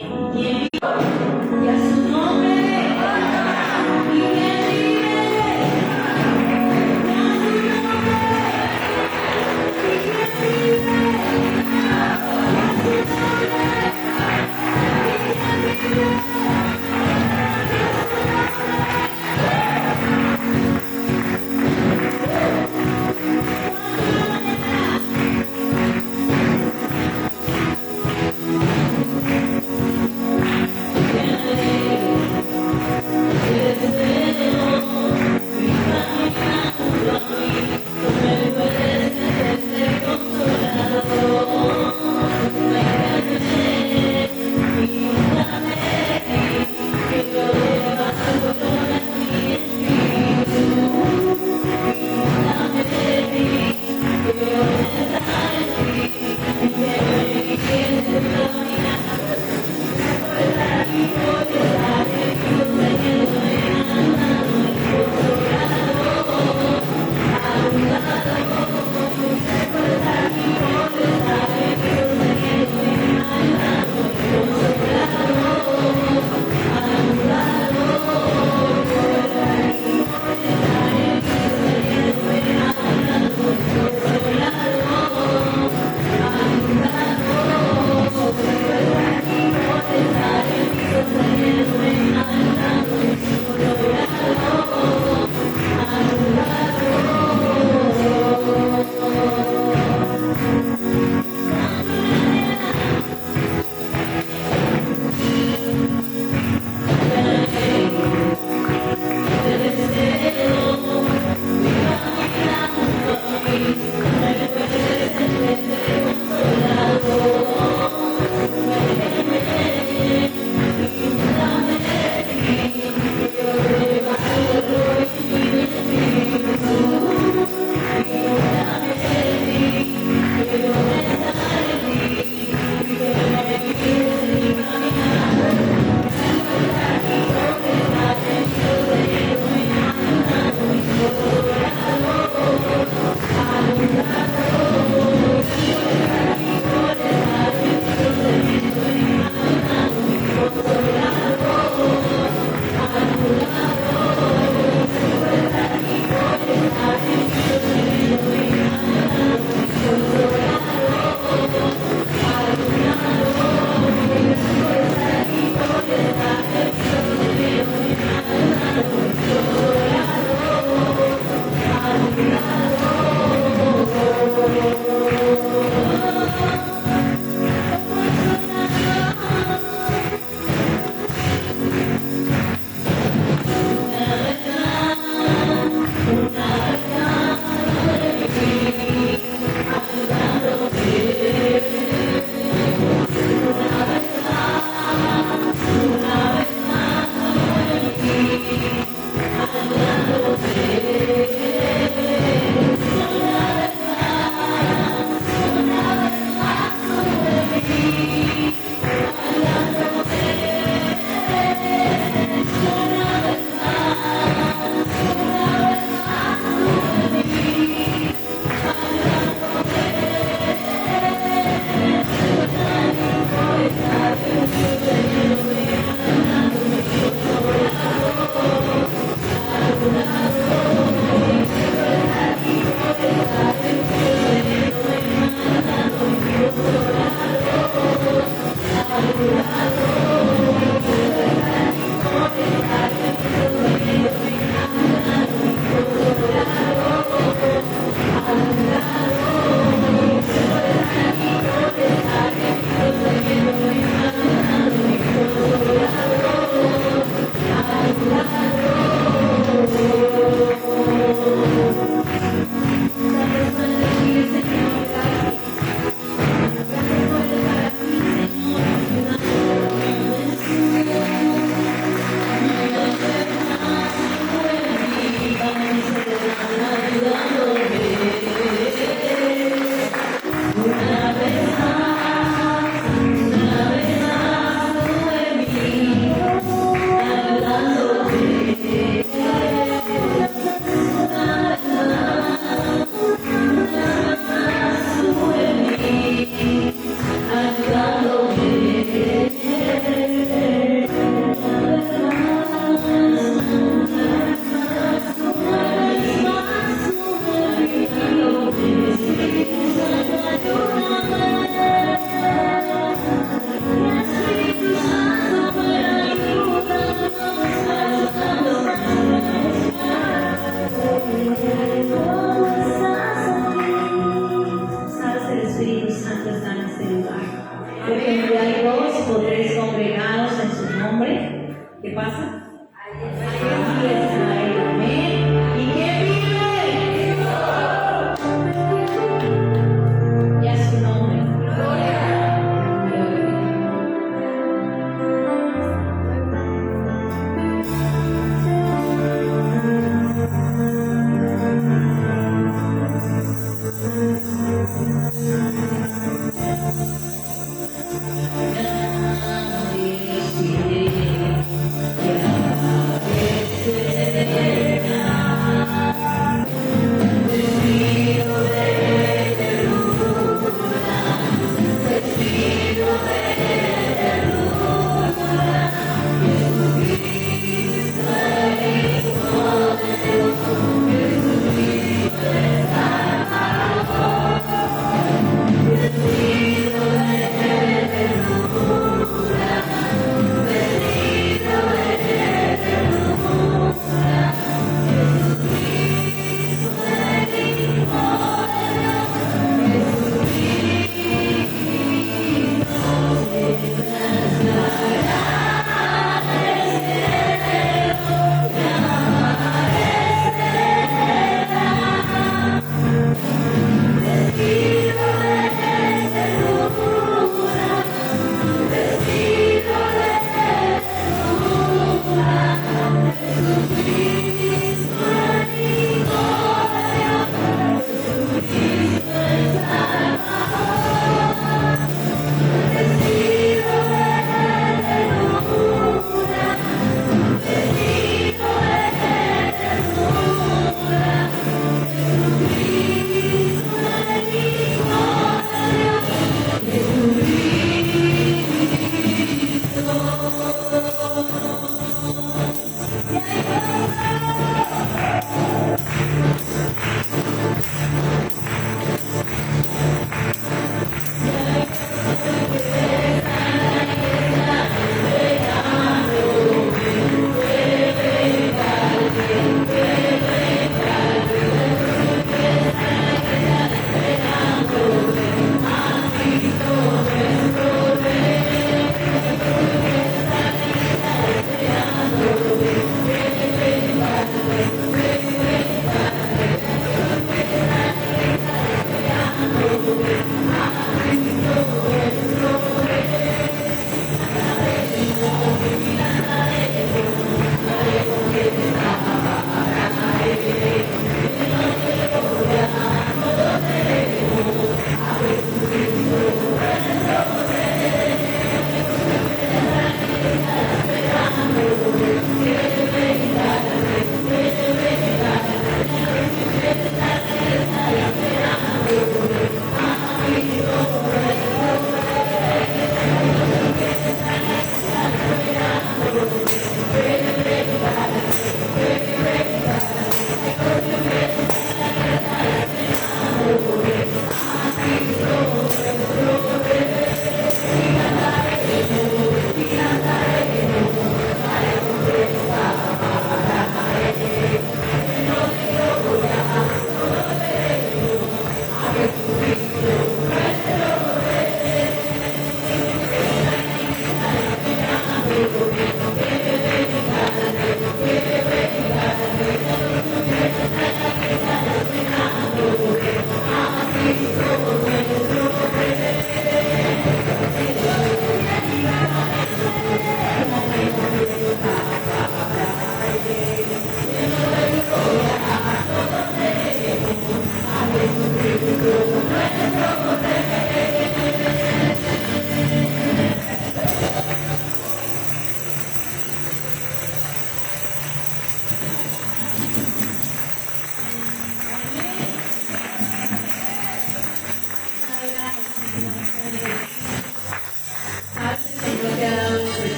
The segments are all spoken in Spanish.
Y a su nombre, y que vive, y a su nombre, y que vive, y a su nombre.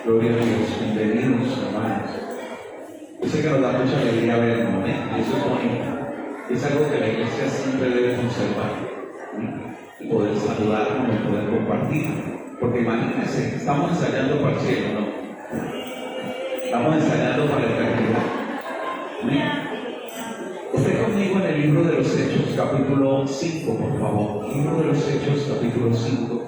Gloria a Dios, bienvenidos hermanos. Yo sé que nos da mucha alegría vernos, ¿eh? Eso es bonito. Es algo que la iglesia siempre debe conservar, ¿sí? Y poder saludarnos y poder compartir. Porque imagínense, estamos ensayando para el cielo, ¿no? Estamos ensayando para la eternidad. Esté conmigo en el libro de los Hechos, capítulo 5, por favor. Libro de los Hechos, capítulo 5.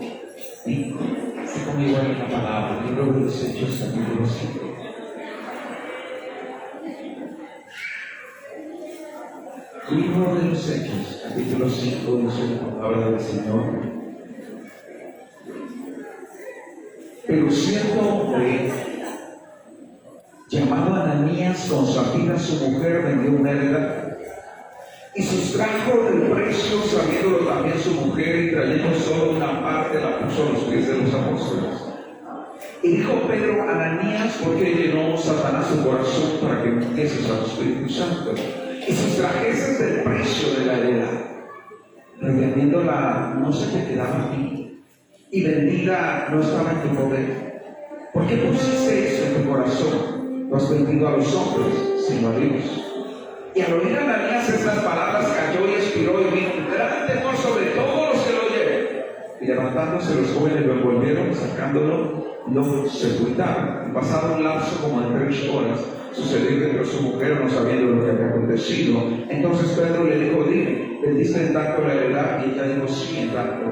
¿Sí? Esté conmigo en la palabra. Libro de los Hechos, capítulo 5. Libro de los Hechos, capítulo 5, dice la palabra del Señor. Pero cierto hombre llamado Ananías, con Safira su mujer, vendió una heredad y sustrajo el precio, sabiéndolo también su mujer, y trayendo solo una parte, la puso a los pies de los apóstoles. Y dijo Pedro: Ananías, ¿por qué llenó Satanás su corazón para que mintieses al Espíritu Santo y sustrajeses del precio de la heredad, retendiéndola no se te quedaba a ti, y vendida no estaba en tu poder? ¿Por qué pusiste eso en tu corazón? No has vendido a los hombres, sino a Dios. Y al oír Ananías estas palabras, cayó y expiró, y vino un gran temor sobre todos los que lo oyeron. Y levantándose los jóvenes lo envolvieron, sacándolo, lo sepultaron. Y pasado un lapso como de 3 horas, sucedió que entró su mujer, no sabiendo lo que había acontecido. Entonces Pedro le dijo: dime, ¿vendiste en tanto la heredad? Y ella dijo: sí, en tanto.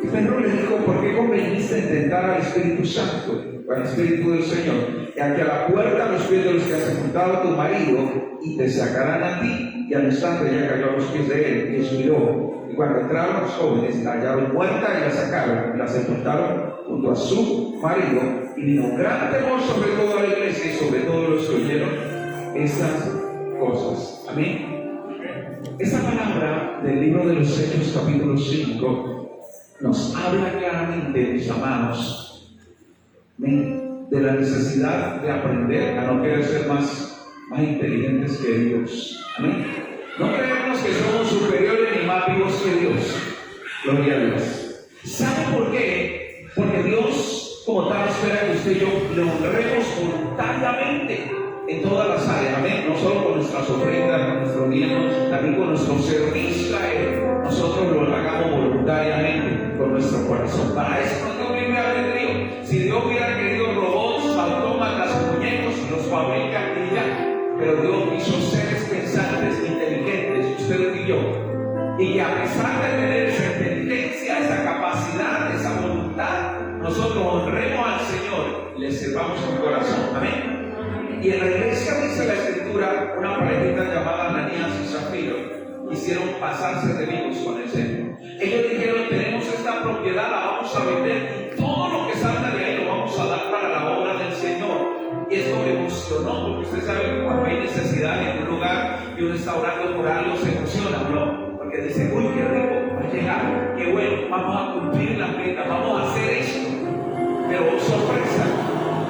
Y Pedro le dijo: ¿por qué conveniste en tentar al Espíritu Santo, al Espíritu del Señor? Y aquí a la puerta los pies de los que has sepultado a tu marido, y te sacarán a ti. Y al instante ella cayó a los pies de él y expiró. Y cuando entraron los jóvenes, la hallaron muerta y la sacaron y la sepultaron junto a su marido. Y vino un gran temor sobre toda la iglesia y sobre todos los que oyeron estas cosas. Amén. Esta palabra del libro de los Hechos, capítulo 5, nos habla claramente, mis amados, de la necesidad de aprender a no querer ser más inteligentes que Dios. Amén. No creemos que somos superiores ni más vivos que Dios. Gloria a Dios. ¿Sabe por qué? Porque Dios, como tal, espera que usted y yo le honremos voluntariamente en todas las áreas. Amén. No solo con nuestras ofrendas, con nuestros diezmos, también con nuestro servicio a Él. Nosotros lo hagamos voluntariamente con nuestro corazón. Para eso no tengo libre albedrío. Si Dios hubiera querido robots, autómatas, muñecos, los fabrica y ya. Pero Dios hizo seres pensantes, inteligentes, usted y yo. Y que a pesar de tener esa inteligencia, esa capacidad, esa voluntad, nosotros honremos al Señor y le sirvamos con corazón. Amén. Y en la iglesia, dice la Escritura, una parejita llamada Ananías y Zafiro quisieron pasarse de vivos con el Señor. Ellos dijeron: tenemos esta propiedad, la vamos a vender, y todo lo que salga de ahí lo vamos a dar para la obra del Señor. Y esto me emocionó, porque usted sabe que cuando hay necesidad en un lugar y uno está orando por algo, se emociona, ¿no? Porque dice: uy, qué rico, va a llegar, qué bueno, vamos a cumplir la meta, vamos a hacer esto. Pero sorpresa,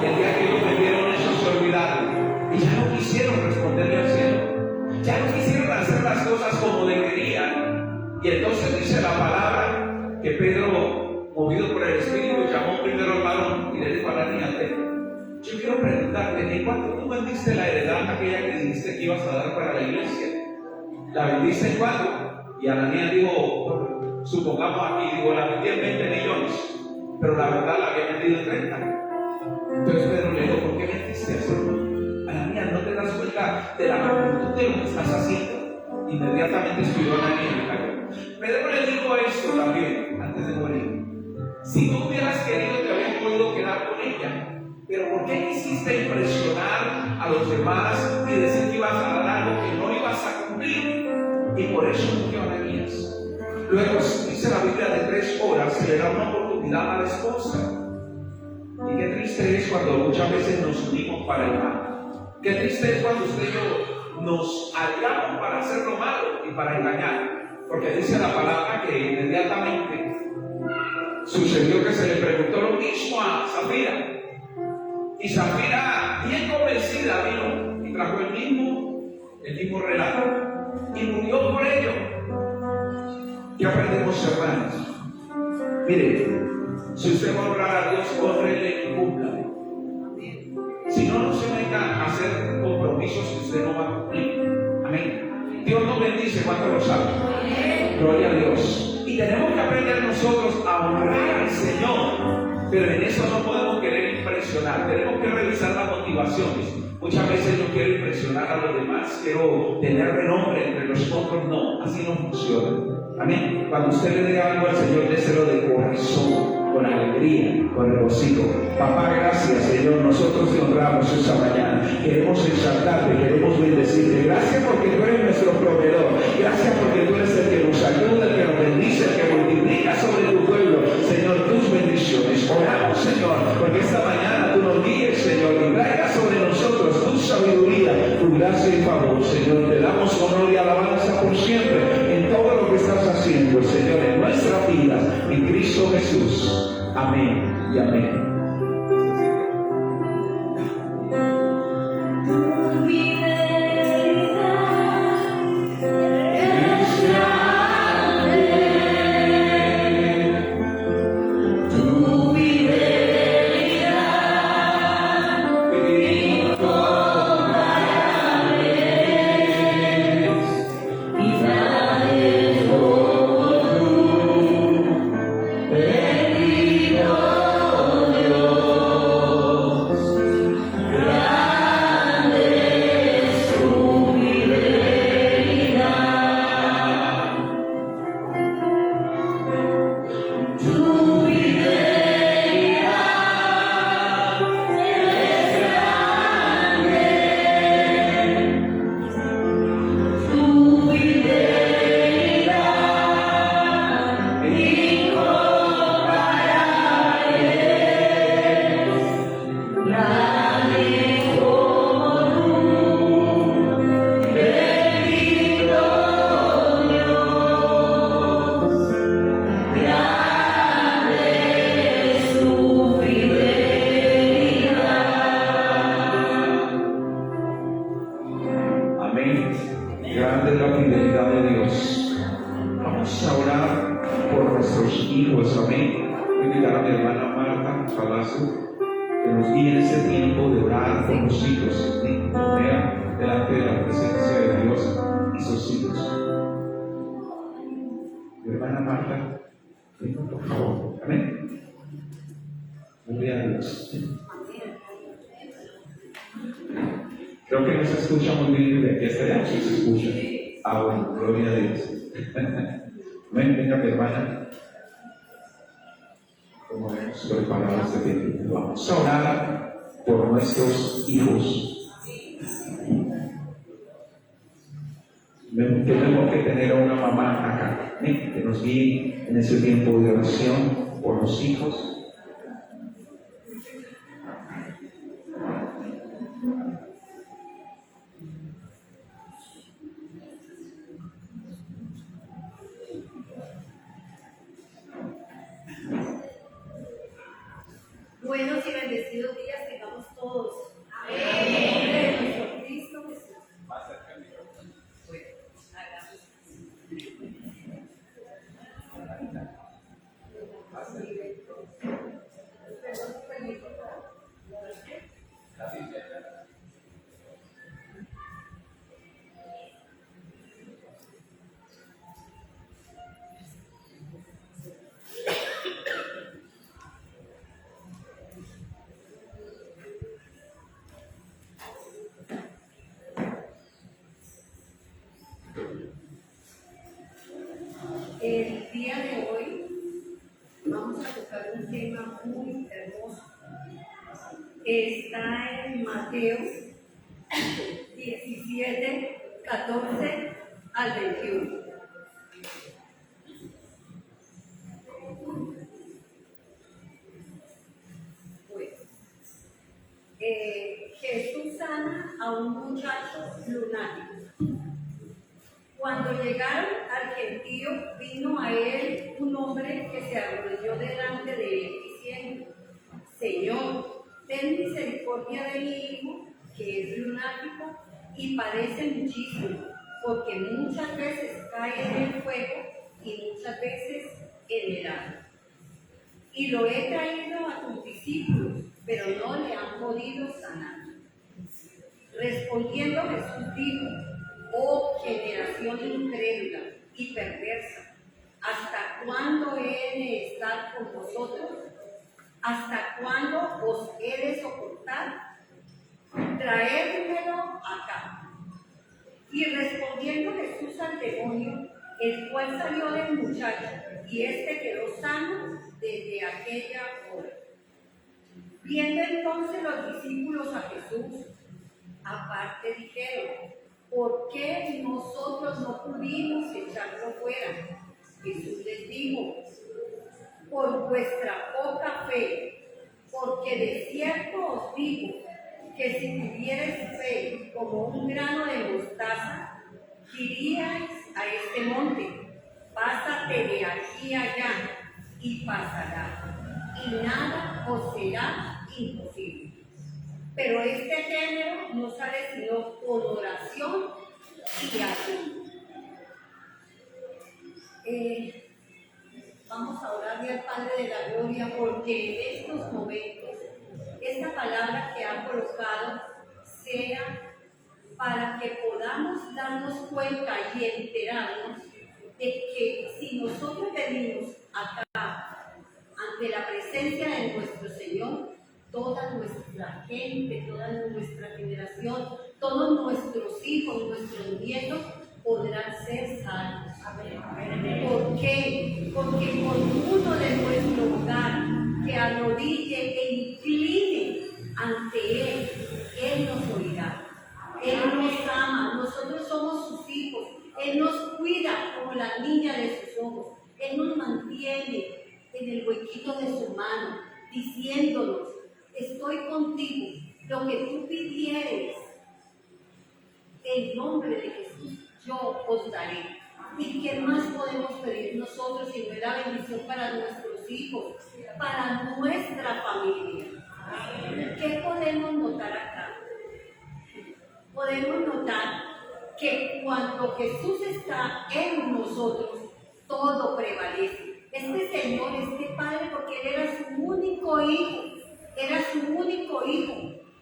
el día que ellos me dieron eso se olvidaron y ya no quisieron responderle al Señor, ya no quisieron hacer las cosas como deberían. Y entonces dice la palabra que Pedro, movido por el Espíritu, llamó primero al varón y le dijo a Ananías: yo quiero preguntarte, ¿en cuánto tú vendiste la heredad aquella que dijiste que ibas a dar para la iglesia? ¿La vendiste en cuánto? Y Ananías dijo, supongamos aquí, la vendí en 20 millones, pero la verdad la había vendido en 30. Entonces Pedro le dijo: ¿por qué vendiste eso? Ananías, ¿no te das cuenta de la magnitud de lo que estás haciendo? Inmediatamente escribió Ananías y cayó. Pedro le dijo esto también antes de morir: si tú hubieras querido, te habías podido quedar con ella. Pero ¿por qué quisiste impresionar a los demás y decir que ibas a dar algo que no ibas a cumplir? Y por eso murió Ananías. Luego dice la Biblia: de 3 horas se le da una oportunidad a la esposa. Y qué triste es cuando muchas veces nos unimos para el mal. Qué triste es cuando usted y yo nos aliamos para hacer lo malo y para engañar. Porque dice la palabra que inmediatamente sucedió que se le preguntó lo mismo a Zafira. Y Zafira, bien convencida, vino y trajo el mismo relato y murió por ello. ¿Qué aprendemos, hermanos? Mire, si usted va a honrar a Dios, honrele y cúmplale. Si no, no se meta a hacer compromisos que usted no va a cumplir. Amén. Dios nos bendice, ¿cuánto lo sabe? Gloria a Dios. Y tenemos que aprender nosotros a honrar al Señor. Pero en eso no podemos querer impresionar. Tenemos que revisar las motivaciones. Muchas veces yo quiero impresionar a los demás, quiero tener renombre entre los otros. No, así no funciona. Amén. Cuando usted le dé algo al Señor, déselo de corazón, con alegría, con regocijo. Papá, gracias, Señor. Nosotros te honramos esta mañana. Queremos exaltarte, queremos bendecirte. Gracias porque tú eres nuestro proveedor. Gracias porque tú eres el que nos ayuda, el que nos bendice, el que multiplica sobre tu pueblo, Señor, tus bendiciones. Oramos, Señor, porque esta mañana tú nos guíes, Señor, y traigas sobre nosotros tu sabiduría, tu gracia y favor. Señor, te damos honor y alabanza por siempre. vidas. En Cristo Jesús. Amén y amén. Tu fidelidad es grande. Tu fidelidad incomparable es. Y nadie como tú, bendito Dios. Grande es tu fidelidad. Tu fidelidad es grande. Tu fidelidad incomparable es. Nadie como tú, bendito Dios. Grande es tu fidelidad. Amén. Grande es la fidelidad de Dios. Vamos a orar por nuestros hijos. Amén. Voy a invitar a mi hermana Marta Palacio que nos guíe en ese tiempo de orar por los hijos. Amén. Poner delante de la presencia de Dios y sus hijos. Mi hermana Marta, venga por favor. Amén. Gloria a Dios. Creo que no se escucha muy bien de aquí hasta allá, sí se escucha. Ah, bueno, gloria a Dios. Ven, venga mi hermana. Como hemos preparado este tiempo. Vamos a orar por nuestros hijos. Qué mejor que tener a una mamá acá, que nos guíe en ese tiempo de oración por los hijos. Buenos y bendecidos días tengamos todos. Amén. En el nombre de nuestro Cristo Jesús. Bueno, hagamos el día de hoy vamos a tocar un tema muy hermoso. Está en Mateo 17, 14 al 21. Bueno, Jesús sana a un muchacho lunático. Cuando llegaron al gentío, vino a él un hombre que se arrodilló delante de él, diciendo: Señor, ten misericordia de mi hijo, que es lunático y padece muchísimo, porque muchas veces cae en el fuego y muchas veces en el agua. Y lo he traído a tus discípulos, pero no le han podido sanar. Respondiendo Jesús dijo: Oh generación incrédula y perversa, ¿hasta cuándo he de estar con vosotros? ¿Hasta cuándo os he de soportar? Traédmelo acá. Y respondiendo Jesús al demonio, el cual salió del muchacho, y éste quedó sano desde aquella hora. Viendo entonces los discípulos a Jesús, aparte dijeron: ¿por qué nosotros no pudimos echarlo fuera? Jesús les dijo: por vuestra poca fe, porque de cierto os digo que si tuvierais fe como un grano de mostaza, diríais a este monte: pásate de aquí a allá y pasará, y nada os será imposible. Pero este género no sale sino con oración y ayuno. Vamos a orarle al Padre de la Gloria porque en estos momentos esta palabra que ha colocado sea para que podamos darnos cuenta y enterarnos de que si nosotros venimos acá ante la presencia de nuestro Señor, toda nuestra gente, toda nuestra generación, todos nuestros hijos, nuestros nietos podrán ser salvos. ¿Por qué? Porque con uno de nuestro hogar que arrodille e incline ante Él nos oirá. Él nos ama, nosotros somos sus hijos. Él nos cuida como la niña de sus ojos. Él nos mantiene en el huequito de su mano, diciéndonos: estoy contigo, lo que tú pidieres, en nombre de Jesús, yo os daré. ¿Y qué más podemos pedir nosotros si no es la bendición para nuestros hijos, para nuestra familia? ¿Qué podemos notar acá? Podemos notar que cuando Jesús está en nosotros, todo prevalece. Este Señor, este Padre, porque Él era su único hijo,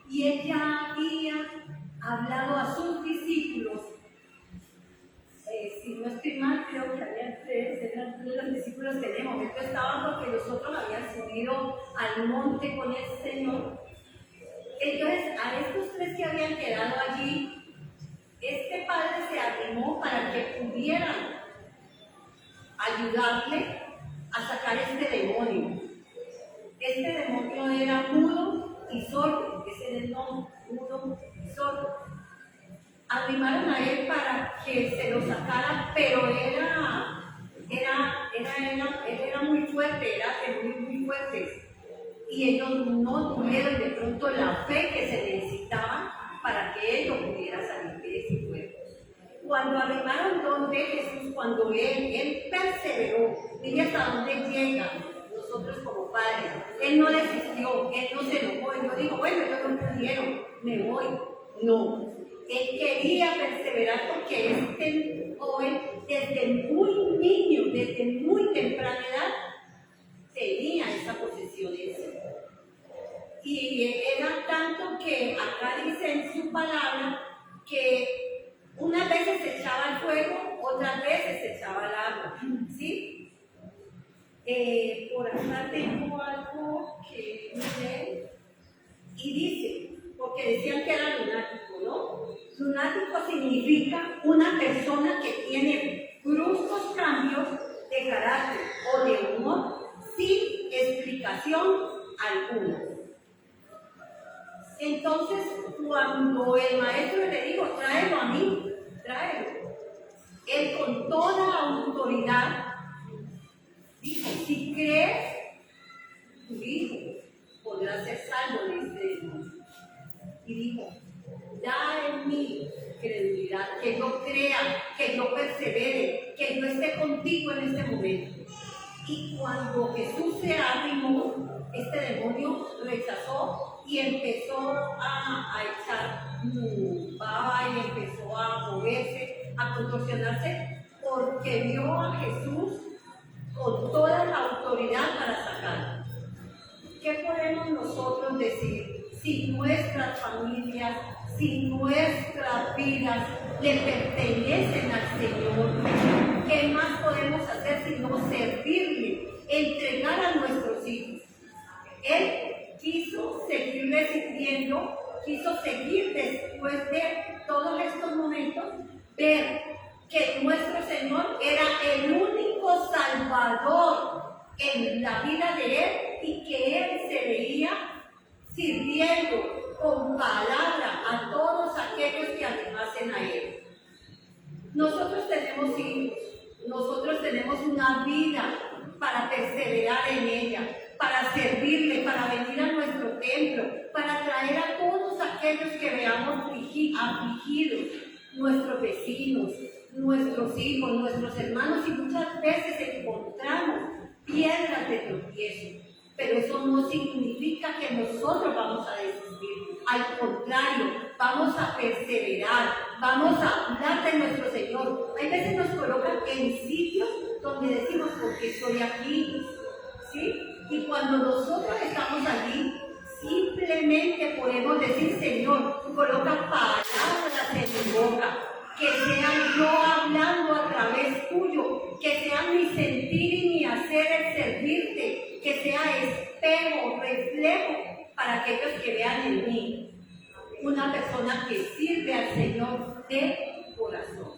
y Él ya había hablado a sus discípulos. Si no estoy mal, creo que había eran los discípulos que en el momento estaban porque los otros habían subido al monte con el Señor. Entonces, a estos tres que habían quedado allí, este Padre se arrimó para que pudieran ayudarle a sacar este demonio. Este demonio era mudo y sordo, ese era el nombre, mudo y sordo. Arrimaron a él para que se lo sacara, pero él era muy fuerte, era muy fuerte. Y ellos no tuvieron de pronto la fe que se necesitaba para que él lo pudiera salir de ese cuerpo. Cuando arribaron donde Jesús, cuando él perseveró, mire hasta dónde llega nosotros como padres. Él no desistió, él no se enojó, él no dijo: bueno, ellos no pudieron, me voy. No, él quería perseverar porque este joven, desde muy niño, desde muy temprana edad, tenía esa posesión en sí. Y era tanto que acá dice en su palabra que unas veces se echaba al fuego, otras veces se echaba al agua, ¿sí? Por acá tengo algo que dice, y dice, porque decían que era lunático, ¿no? Lunático significa una persona que tiene bruscos cambios de carácter o de humor sin explicación alguna. Entonces, cuando el maestro le dijo: tráelo a mí, tráelo, él con toda autoridad dijo: si crees, tu hijo podrá ser salvo de este demonio. Y dijo: da en mí credulidad, que yo crea, que yo persevere, que yo esté contigo en este momento. Y cuando Jesús se arrimó, este demonio rechazó y empezó a echar baba y empezó a moverse, a contorsionarse, porque vio a Jesús con toda la autoridad para sacarlo. ¿Qué podemos nosotros decir si nuestras familias, si nuestras vidas le pertenecen al Señor? ¿Qué más podemos hacer sino servirle, entregar a nuestros hijos? Él quiso seguir recibiendo, quiso seguir después de todos estos momentos, ver que nuestro Señor era el único Salvador en la vida de Él y que Él se veía sirviendo con palabra a todos aquellos que animasen a Él. Nosotros tenemos hijos, nosotros tenemos una vida para perseverar en ella, para servirle, para venir a nuestro templo, para traer a todos aquellos que veamos afligidos, nuestros vecinos, nuestros hijos, nuestros hermanos, y muchas veces encontramos piedras de tropiezo. Pero eso no significa que nosotros vamos a desistir. Al contrario, vamos a perseverar, vamos a hablar de nuestro Señor. Hay veces nos colocan en sitios donde decimos, ¿por qué estoy aquí? ¿Sí? Y cuando nosotros estamos allí, simplemente podemos decir, Señor, coloca palabras en mi boca, que sean yo hablando a través tuyo, que sea mi sentir y mi hacer el servirte, que sea espejo, reflejo para aquellos que vean en mí una persona que sirve al Señor de corazón.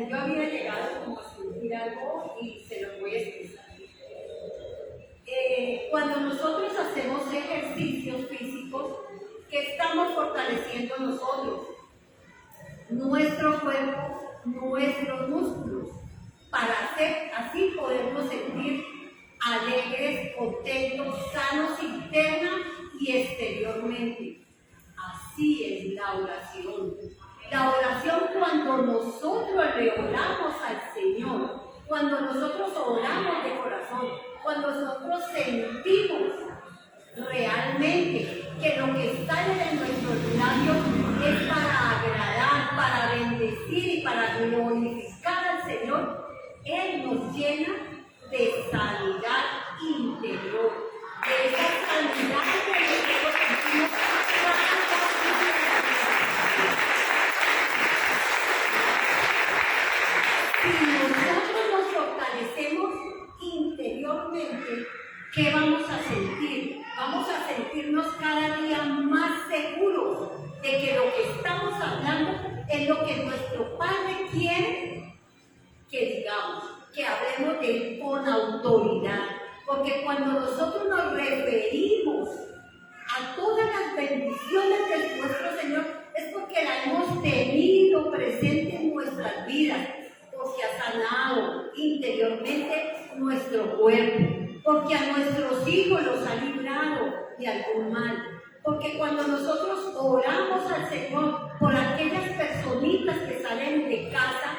Yo había llegado como a sentir algo y se lo voy a expresar. Cuando nosotros hacemos ejercicios físicos, ¿qué estamos fortaleciendo nosotros? Nuestro cuerpo, nuestros músculos, para así podernos sentir alegres, contentos, sanos interna y exteriormente. Así es la oración. La oración, cuando nosotros le oramos al Señor, cuando nosotros oramos de corazón, cuando nosotros sentimos realmente que lo que sale de nuestros labios es para agradar, para bendecir y para glorificar al Señor, Él nos llena de sanidad interior, de esa sanidad que nosotros sentimos. Si nosotros nos fortalecemos interiormente, ¿qué vamos a sentir? Vamos a sentirnos cada día más seguros de que lo que estamos hablando es lo que nuestro Padre quiere que digamos, que hablemos de Él con autoridad. Porque cuando nosotros nos referimos a todas las bendiciones de nuestro Señor, es porque la hemos tenido presente en nuestras vidas, porque ha sanado interiormente nuestro cuerpo, porque a nuestros hijos los ha librado de algún mal. Porque cuando nosotros oramos al Señor por aquellas personitas que salen de casa,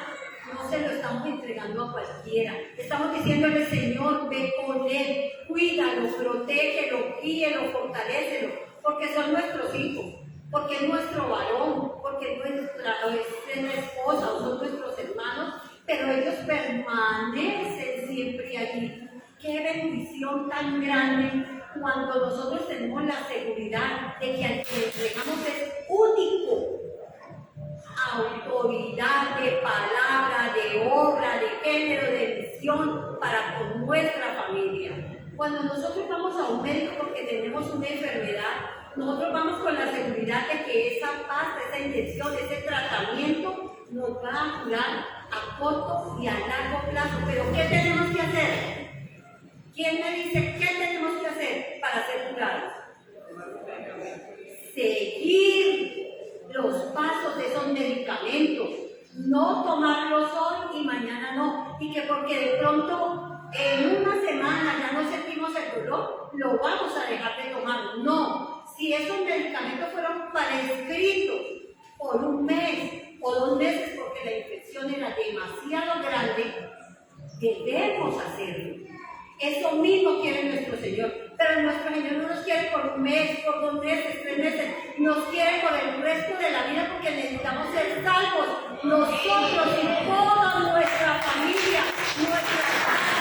no se lo estamos entregando a cualquiera. Estamos diciéndole, Señor, ve con él, cuídalo, protégelo, guíelo, fortalécelo, porque son nuestros hijos, porque es nuestro varón, porque es nuestra esposa o son nuestros hermanos, pero ellos permanecen siempre allí. Qué bendición tan grande cuando nosotros tenemos la seguridad de que al que le entregamos es único. Autoridad de palabra, de obra, de género, de visión para con nuestra familia. Cuando nosotros vamos a un médico porque tenemos una enfermedad, nosotros vamos con la seguridad de que esa pasta, esa inyección, ese tratamiento nos va a curar a corto y a largo plazo. Pero ¿qué tenemos que hacer? ¿Quién me dice qué tenemos que hacer para ser curados? Seguir los pasos de esos medicamentos, no tomarlos hoy y mañana no, y que porque de pronto en una semana ya no sentimos el dolor, lo vamos a dejar de tomar. No, si esos medicamentos fueron prescritos por un mes o 2 meses porque la infección era demasiado grande, debemos hacerlo. Eso mismo quiere nuestro Señor. Pero nuestro Señor no nos quiere por un mes, por 2 meses, 3 meses. Nos quiere por el resto de la vida porque necesitamos ser salvos. Nosotros y toda nuestra familia, nuestra casa.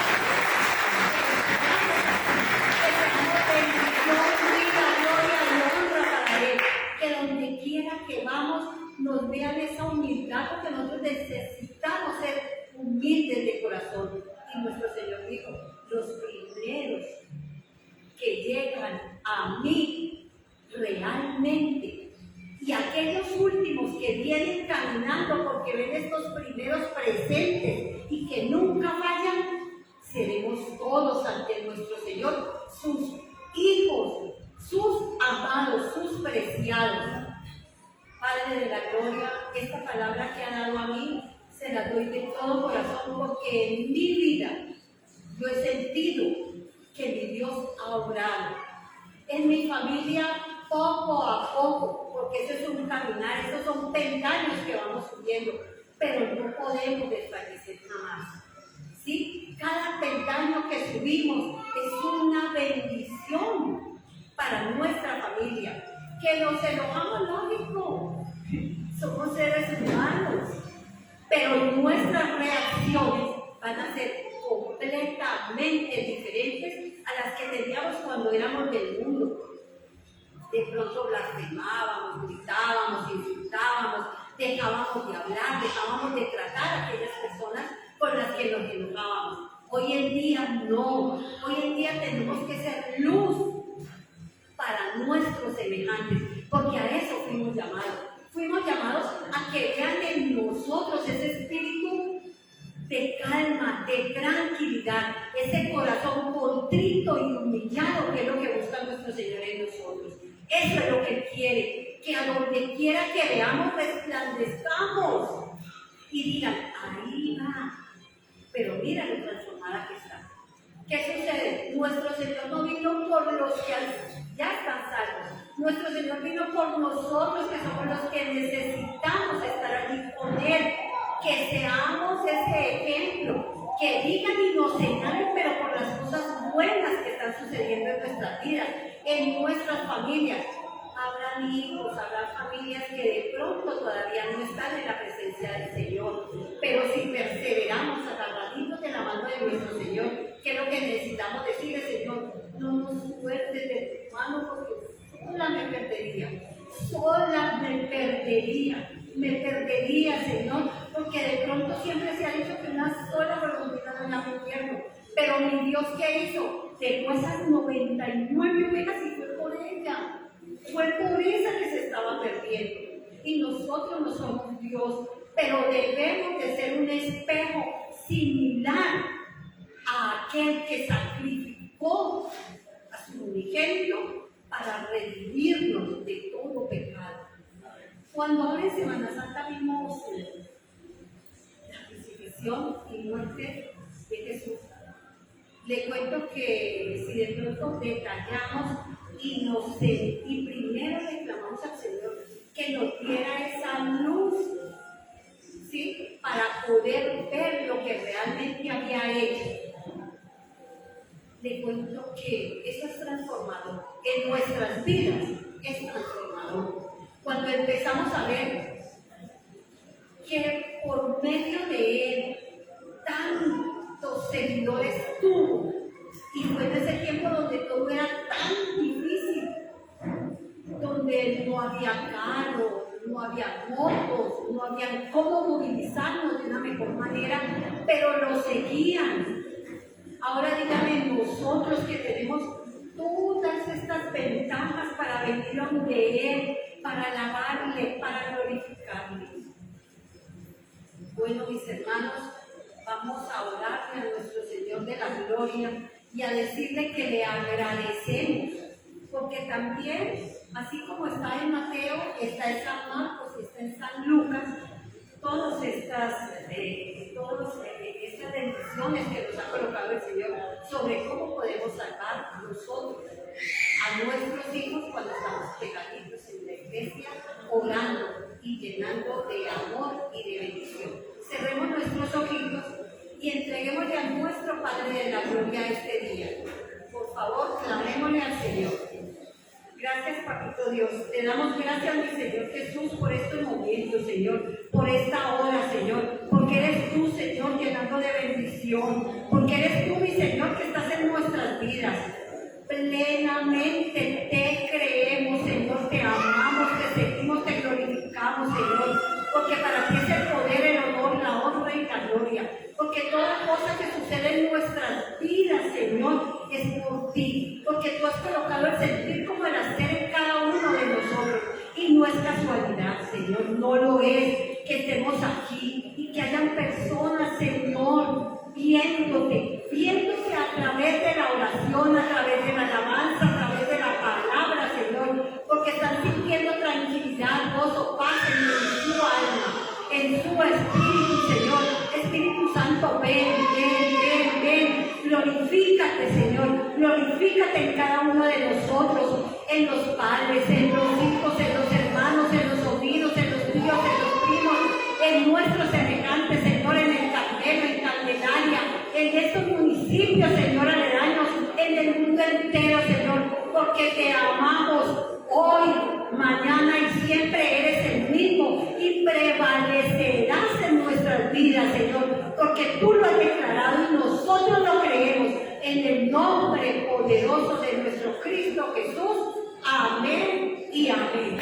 Que seamos bendición, vida, gloria y honra para Él. Que donde quiera que vamos nos vean esa humildad, porque nosotros necesitamos ser humildes de corazón. Y nuestro Señor dijo, los primeros que llegan a mí realmente y aquellos últimos que vienen caminando porque ven estos primeros presentes y que nunca fallan, seremos todos ante nuestro Señor, sus hijos, sus amados, sus preciados. Padre de la gloria, esta palabra que ha dado a mí se la doy de todo corazón porque en mi vida yo he sentido que mi Dios ha obrado. En mi familia, poco a poco, porque eso es un caminar, esos son peldaños que vamos subiendo, pero no podemos desfallecer jamás. ¿Sí? Cada peldaño que subimos es una bendición para nuestra familia. Que nos enojamos, lógico, somos seres humanos, pero nuestras reacciones van a ser completamente diferentes a las que teníamos cuando éramos del mundo. De pronto blasfemábamos, gritábamos, insultábamos, dejábamos de hablar, dejábamos de tratar a aquellas personas con las que nos enojábamos. Hoy en día no, hoy en día tenemos que ser luz para nuestros semejantes, porque a eso fuimos llamados. Fuimos llamados a que vean en nosotros ese espíritu de calma, de tranquilidad, ese corazón contrito y humillado que es lo que busca nuestro Señor en nosotros. Eso es lo que Él quiere, que a donde quiera que veamos resplandezcamos y digan, ahí va, pero mira lo transformada que está. ¿Qué sucede? Nuestro Señor no vino por los que ya están salvos. Nuestro Señor vino por nosotros, que somos los que necesitamos estar allí con Él. Que seamos ese ejemplo, que digan y nos señalen, pero por las cosas buenas que están sucediendo en nuestras vidas, en nuestras familias. Habrán hijos, habrá familias que de pronto todavía no están en la presencia del Señor, pero si perseveramos agarraditos de la mano de nuestro Señor, que es lo que necesitamos decirle, Señor, no nos sueltes de tu mano porque sola me perdería, Señor, porque de pronto siempre se ha dicho que una sola voluntad no es el infierno, pero mi Dios, ¿qué hizo? Dejó esas 99 ovejas y fue por ella. Fue por esa que se estaba perdiendo. Y nosotros no somos Dios, pero debemos de ser un espejo similar a aquel que sacrificó a su unigénito para redimirnos de todo pecado. Cuando ahora en Semana Santa vimos la crucifixión y muerte de Jesús, le cuento que si de pronto detallamos y primero le clamamos al Señor que nos diera esa luz, ¿sí? Para poder ver lo que realmente había hecho. Le cuento que eso es transformador. En nuestras vidas es transformador. Cuando empezamos a ver que por medio de Él tantos seguidores tuvo, y fue en ese tiempo donde todo era tan difícil, donde no había carro, no había motos, no había cómo movilizarnos de una mejor manera, pero lo seguían. Ahora díganme nosotros que tenemos todas estas ventajas para venir ante Él, para alabarle, para glorificarle. Bueno, mis hermanos, vamos a orarle a nuestro Señor de la gloria y a decirle que le agradecemos, porque también, así como está en Mateo, está en San Marcos y está en San Lucas, todas estas bendiciones que nos ha colocado el Señor sobre cómo podemos salvar a nosotros, a nuestros hijos cuando estamos pegaditos en la iglesia, orando y llenando de amor y de bendición. Cerremos nuestros ojitos y entreguémosle a nuestro Padre de la Gloria este día. Por favor, clamémosle al Señor. Gracias, Papito Dios. Te damos gracias, mi Señor Jesús, por estos momentos, Señor, por esta hora, Señor, porque eres tú, Señor, llenando de bendición, porque eres tú, mi Señor, que estás en nuestras vidas. Plenamente te creemos, Señor, te amamos, te seguimos, te glorificamos, Señor, porque para ti es el poder, el honor, la honra y la gloria, porque toda cosa que sucede en nuestras vidas, Señor, es por ti, porque tú has colocado el sentir como el hacer en cada uno de nosotros, y no es casualidad, Señor, no lo es que estemos aquí y que hayan personas, Señor, viéndose a través de la oración, a través de la alabanza, a través de la palabra, Señor, porque están sintiendo tranquilidad, gozo, paz en su alma, en su espíritu, Señor. Espíritu Santo, ven, glorifícate, Señor, muéstrate en cada uno de nosotros, en los padres, en los hijos, en los hermanos, en los sobrinos, en los tíos, en los primos, en nuestros semejantes, Señor, en el Carmelo, en Candelaria, en estos municipios, Señor, aledaños, en el mundo entero, Señor, porque te amamos hoy, mañana y siempre eres el mismo y prevalecerás en nuestras vidas, Señor, porque tú lo has declarado y nosotros lo creemos en el nombre poderoso de nuestro Cristo Jesús. Amén y amén.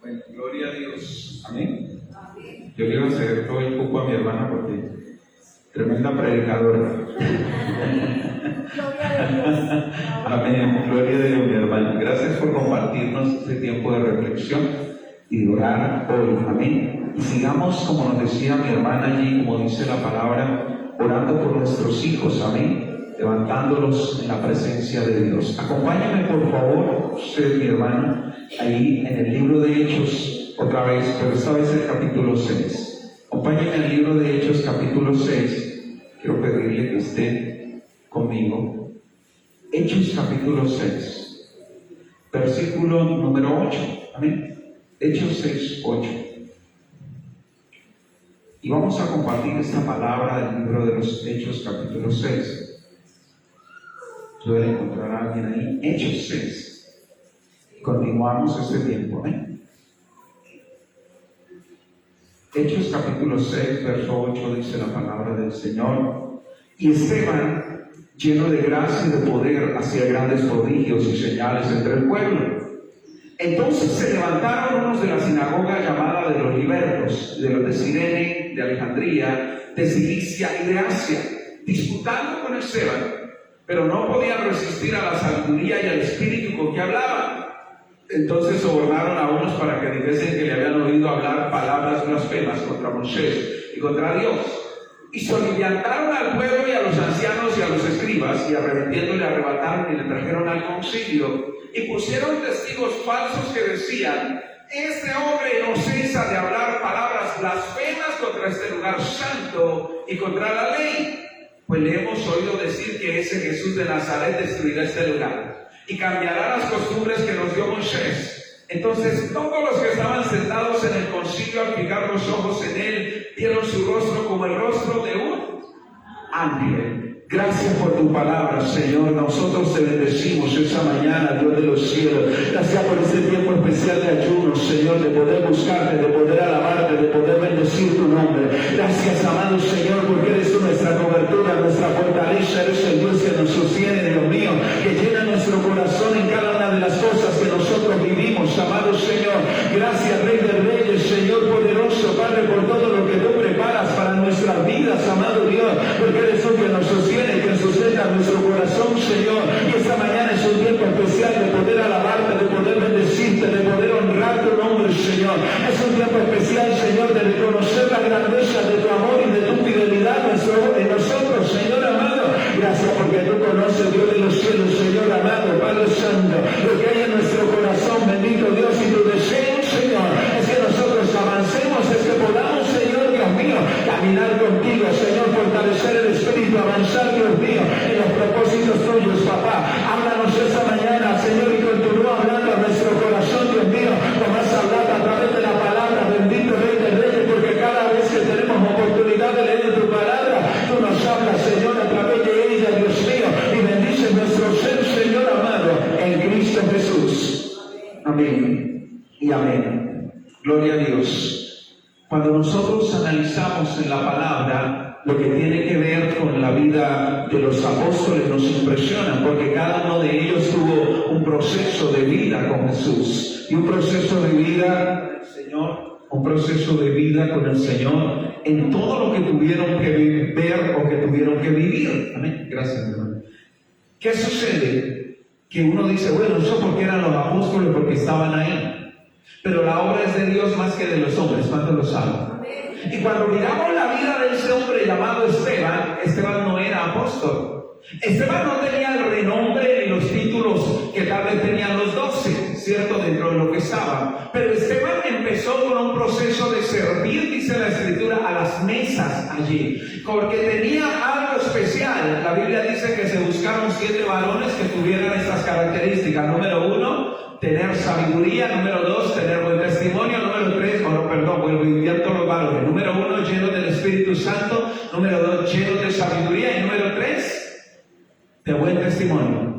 Bueno, gloria a Dios. Amén. Yo quiero hacer todo el poco a mi hermana porque tremenda predicadora. Gloria a Dios. Amén. Gloria a Dios, mi hermana. Gracias por compartirnos este tiempo de reflexión y de orar hoy. Amén. Y sigamos, como nos decía mi hermana allí, como dice la palabra, orando por nuestros hijos. Amén. Levantándolos en la presencia de Dios. Acompáñame, por favor, usted, mi hermano, ahí en el libro de Hechos, otra vez, pero esta vez el capítulo 6. Acompáñame en el libro de Hechos, capítulo 6. Quiero pedirle que esté conmigo. Hechos, capítulo 6, versículo número 8. Amén. Hechos 6, 8. Y vamos a compartir esta palabra del libro de los Hechos, capítulo 6. Debe encontrar a alguien ahí. Hechos 6. Continuamos este tiempo. Amén. Hechos capítulo 6, verso 8 dice la palabra del Señor. Y Esteban, lleno de gracia y de poder, hacía grandes prodigios y señales entre el pueblo. Entonces se levantaron unos de la sinagoga llamada de los libertos, de los de Cirene, de Alejandría, de Cilicia y de Asia, disputando con Esteban, pero no podían resistir a la sabiduría y al espíritu con que hablaban. Entonces sobornaron a unos para que dijesen que le habían oído hablar palabras blasfemas contra Moisés y contra Dios. Y soliviantaron al pueblo y a los ancianos y a los escribas, y arrepintiendo le arrebataron y le trajeron al concilio, y pusieron testigos falsos que decían: este hombre no cesa de hablar palabras blasfemas contra este lugar santo y contra la ley. Pues le hemos oído decir que ese Jesús de Nazaret destruirá este lugar y cambiará las costumbres que nos dio Moisés. Entonces todos los que estaban sentados en el concilio, al fijar los ojos en él, vieron su rostro como el rostro de un ángel. Gracias por tu palabra, Señor. Nosotros te bendecimos esta mañana, Dios de los cielos. Gracias por este tiempo especial de ayuno, Señor, de poder buscarte, de poder alabarte, de poder bendecir tu nombre. Gracias, amado Señor, porque eres tú nuestra cobertura, nuestra fortaleza. Eres el Dios que nos sostiene, Dios mío, que llena nuestro corazón en cada una de las cosas que nosotros vivimos, amado Señor. Gracias, Rey de Reyes, Señor poderoso, Padre, por todo lo que tú preparas para nuestras vidas, amado Dios, porque eres tú que nos sostiene, que sustenta nuestro corazón, Señor. Y esta mañana es un tiempo especial de poder alabarte, de poder bendecirte, de poder honrar tu nombre, Señor. Es un tiempo especial, Señor, de reconocer la grandeza de tu amor y de tu fidelidad en nosotros, Señor amado. Gracias porque tú conoces, Dios de los cielos, Señor amado, Padre Santo, lo que hay en nuestro corazón, bendito Dios, y tu deseo, Señor, es que nosotros avancemos, es que podamos, Señor, Dios mío, caminar contigo, Señor, fortalecer el espíritu, avanzar, Dios mío, en los propósitos tuyos, papá. Háblanos esta mañana, Señor, y continúa hablando a nuestro corazón, Dios mío, como has hablado a través de la palabra, bendito Rey de Reyes, porque cada vez que tenemos oportunidad de leer tu palabra, tú nos hablas, Señor, a través de ella, Dios mío, y bendice nuestro ser, Señor amado, en Cristo Jesús. Amén y amén. Gloria a Dios. Cuando nosotros analizamos en la palabra lo que tiene que ver con la vida de los apóstoles, nos impresiona, porque cada uno de ellos tuvo un proceso de vida con Jesús y un proceso de vida con el Señor, un proceso de vida con el Señor en todo lo que tuvieron que ver o que tuvieron que vivir. Amén. Gracias, hermano. ¿Qué sucede? Que uno dice, bueno, eso porque eran los apóstoles, porque estaban ahí. Pero la obra es de Dios más que de los hombres. ¿Cuántos lo saben? Y cuando miramos la vida de ese hombre llamado Esteban, Esteban no era apóstol. Esteban no tenía el renombre ni los títulos que tal vez tenían los 12. ¿cierto? Dentro de lo que estaba. Pero Esteban empezó con un proceso de servir, dice la Escritura, a las mesas allí, porque tenía algo especial. La Biblia dice que se buscaron 7 varones que tuvieran estas características. Número 1, tener sabiduría. Número 2, tener buen testimonio. Número 3, vuelvo y invierto los valores. Número 1, lleno del Espíritu Santo. Número 2, lleno de sabiduría. Y número 3, de buen testimonio.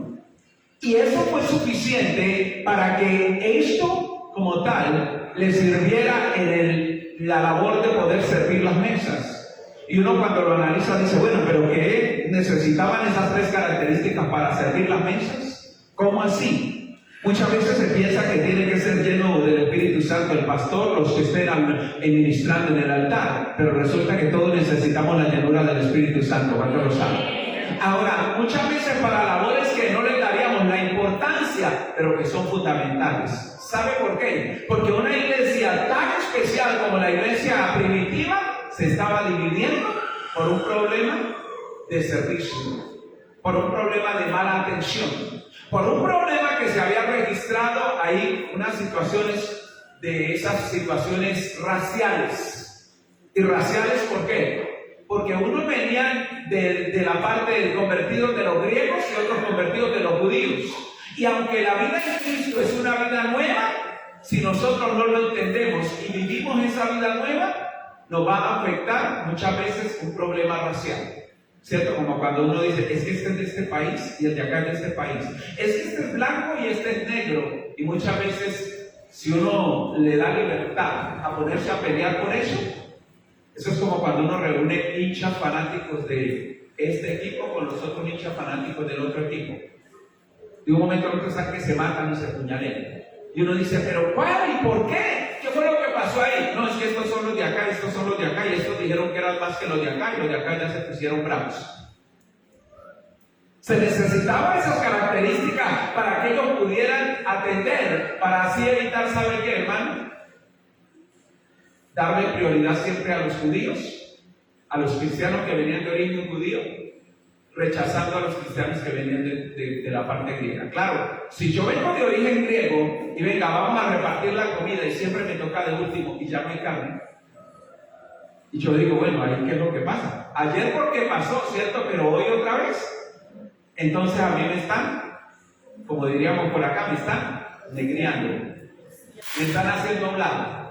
Y eso fue suficiente para que esto, como tal, le sirviera en la labor de poder servir las mesas. Y uno cuando lo analiza dice, bueno, pero ¿qué necesitaban esas 3 características para servir las mesas? ¿Cómo así? Muchas veces se piensa que tiene que ser lleno del Espíritu Santo el pastor, los que estén ministrando en el altar, pero resulta que todos necesitamos la llenura del Espíritu Santo. ¿Cuánto lo saben? Ahora, muchas veces para labores que no le daríamos la importancia, pero que son fundamentales. ¿Sabe por qué? Porque una iglesia tan especial como la iglesia primitiva se estaba dividiendo por un problema de servicio, por un problema de mala atención, por un problema que se había registrado ahí, unas situaciones de esas situaciones raciales. ¿Y raciales por qué? Porque unos venían de la parte de convertidos de los griegos y otros convertidos de los judíos. Y aunque la vida en Cristo es una vida nueva, si nosotros no lo entendemos y vivimos esa vida nueva, nos va a afectar muchas veces un problema racial. ¿Cierto? Como cuando uno dice, es que este es de este país y el de acá es de este país. Es que este es blanco y este es negro. Y muchas veces, si uno le da libertad a ponerse a pelear por eso, eso es como cuando uno reúne hinchas fanáticos de este equipo con los otros hinchas fanáticos del otro equipo. De un momento a otro saben que se matan y se puñalean. Y uno dice, ¿pero cuál y por qué? ¿Qué fue lo que pasó ahí? No, es que estos son los de acá, estos son los de acá, y estos dijeron que eran más que los de acá, y los de acá ya se pusieron bravos. Se necesitaban esas características para que ellos pudieran atender, para así evitar, ¿sabe qué, hermano? Darle prioridad siempre a los judíos, a los cristianos que venían de origen judío, rechazando a los cristianos que venían de la parte griega. Claro, si yo vengo de origen griego y venga, vamos a repartir la comida y siempre me toca de último y ya no hay carne, y yo digo, bueno, ahí qué es lo que pasa. Ayer porque pasó, ¿cierto? Pero hoy otra vez. Entonces a mí me están, como diríamos por acá, me están negriando, me están haciendo a un lado.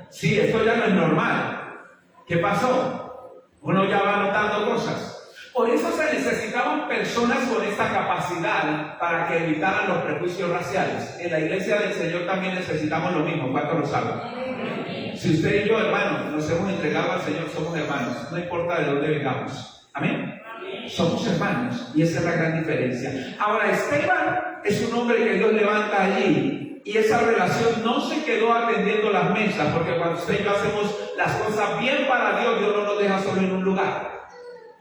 Sí, esto ya no es normal. ¿Qué pasó? Uno ya va notando cosas. Por eso se necesitaban personas con esta capacidad para que evitaran los prejuicios raciales. En la iglesia del Señor también necesitamos lo mismo. ¿Cuántos lo saben? Si usted y yo, hermanos, nos hemos entregado al Señor, somos hermanos. No importa de dónde vengamos. ¿Amén? Somos hermanos. Y esa es la gran diferencia. Ahora, Esteban es un hombre que Dios levanta allí. Y esa relación no se quedó atendiendo las mesas, porque cuando usted y yo hacemos las cosas bien para Dios, Dios no nos deja solo en un lugar,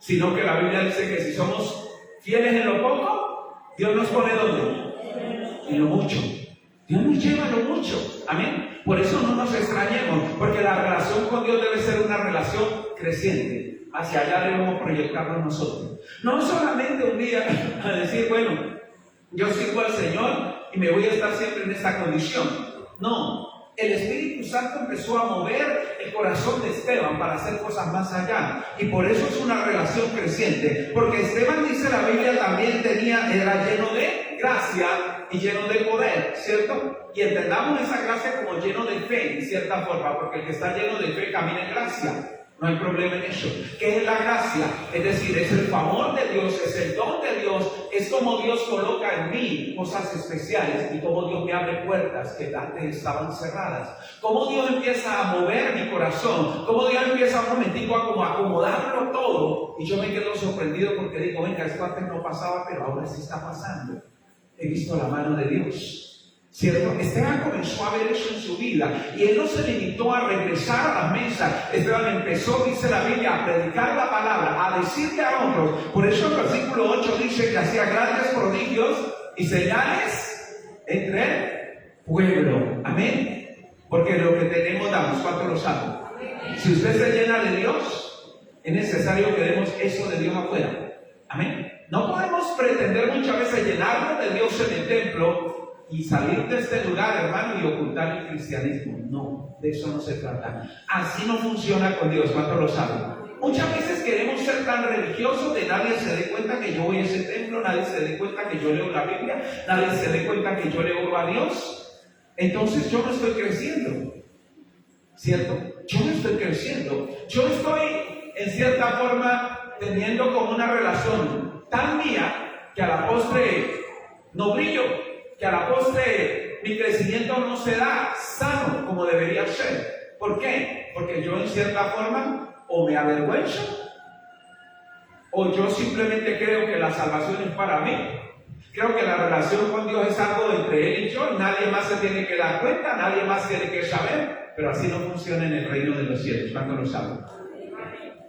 sino que la Biblia dice que si somos fieles en lo poco, Dios nos pone ¿dónde? En lo mucho. Dios nos lleva a lo mucho. Amén. Por eso no nos extrañemos, porque la relación con Dios debe ser una relación creciente. Hacia allá debemos proyectarnos nosotros. No solamente un día a decir, bueno, yo sirvo al Señor y me voy a estar siempre en esta condición. No, el Espíritu Santo empezó a mover el corazón de Esteban para hacer cosas más allá. Y por eso es una relación creciente. Porque Esteban, dice la Biblia, también era lleno de gracia y lleno de poder, ¿cierto? Y entendamos esa gracia como lleno de fe, en cierta forma, porque el que está lleno de fe camina en gracia. No hay problema en eso. ¿Qué es la gracia? Es decir, es el favor de Dios, es el don de Dios, es como Dios coloca en mí cosas especiales y como Dios me abre puertas que antes estaban cerradas. Cómo Dios empieza a mover mi corazón, cómo Dios empieza un momentico a como acomodarlo todo y yo me quedo sorprendido porque digo, venga, esto antes no pasaba, pero ahora sí está pasando. He visto la mano de Dios. ¿Cierto? Esteban comenzó a ver eso en su vida y él no se limitó a regresar a las mesas. Esteban empezó, dice la Biblia, a predicar la palabra, a decirle a otros. Por eso el versículo 8 dice que hacía grandes prodigios y señales entre el pueblo. Amén. Porque lo que tenemos damos. ¿Cuánto lo saben? Si usted se llena de Dios, es necesario que demos eso de Dios afuera. Amén. No podemos pretender muchas veces llenarnos de Dios en el templo y salir de este lugar, hermano, y ocultar el cristianismo. No, de eso no se trata. Así no funciona con Dios. ¿Cuántos lo saben? Muchas veces queremos ser tan religiosos que nadie se dé cuenta que yo voy a ese templo, nadie se dé cuenta que yo leo la Biblia, nadie se dé cuenta que yo le oro a Dios. Entonces yo no estoy creciendo, ¿cierto? Yo no estoy creciendo. Yo estoy, en cierta forma, teniendo como una relación tan mía que a la postre no brillo, que a la postre mi crecimiento no se da sano como debería ser. ¿Por qué? Porque yo en cierta forma o me avergüenzo o yo simplemente creo que la salvación es para mí. Creo que la relación con Dios es algo entre Él y yo, nadie más se tiene que dar cuenta, nadie más tiene que saber, pero así no funciona en el reino de los cielos. ¿Cuánto lo saben?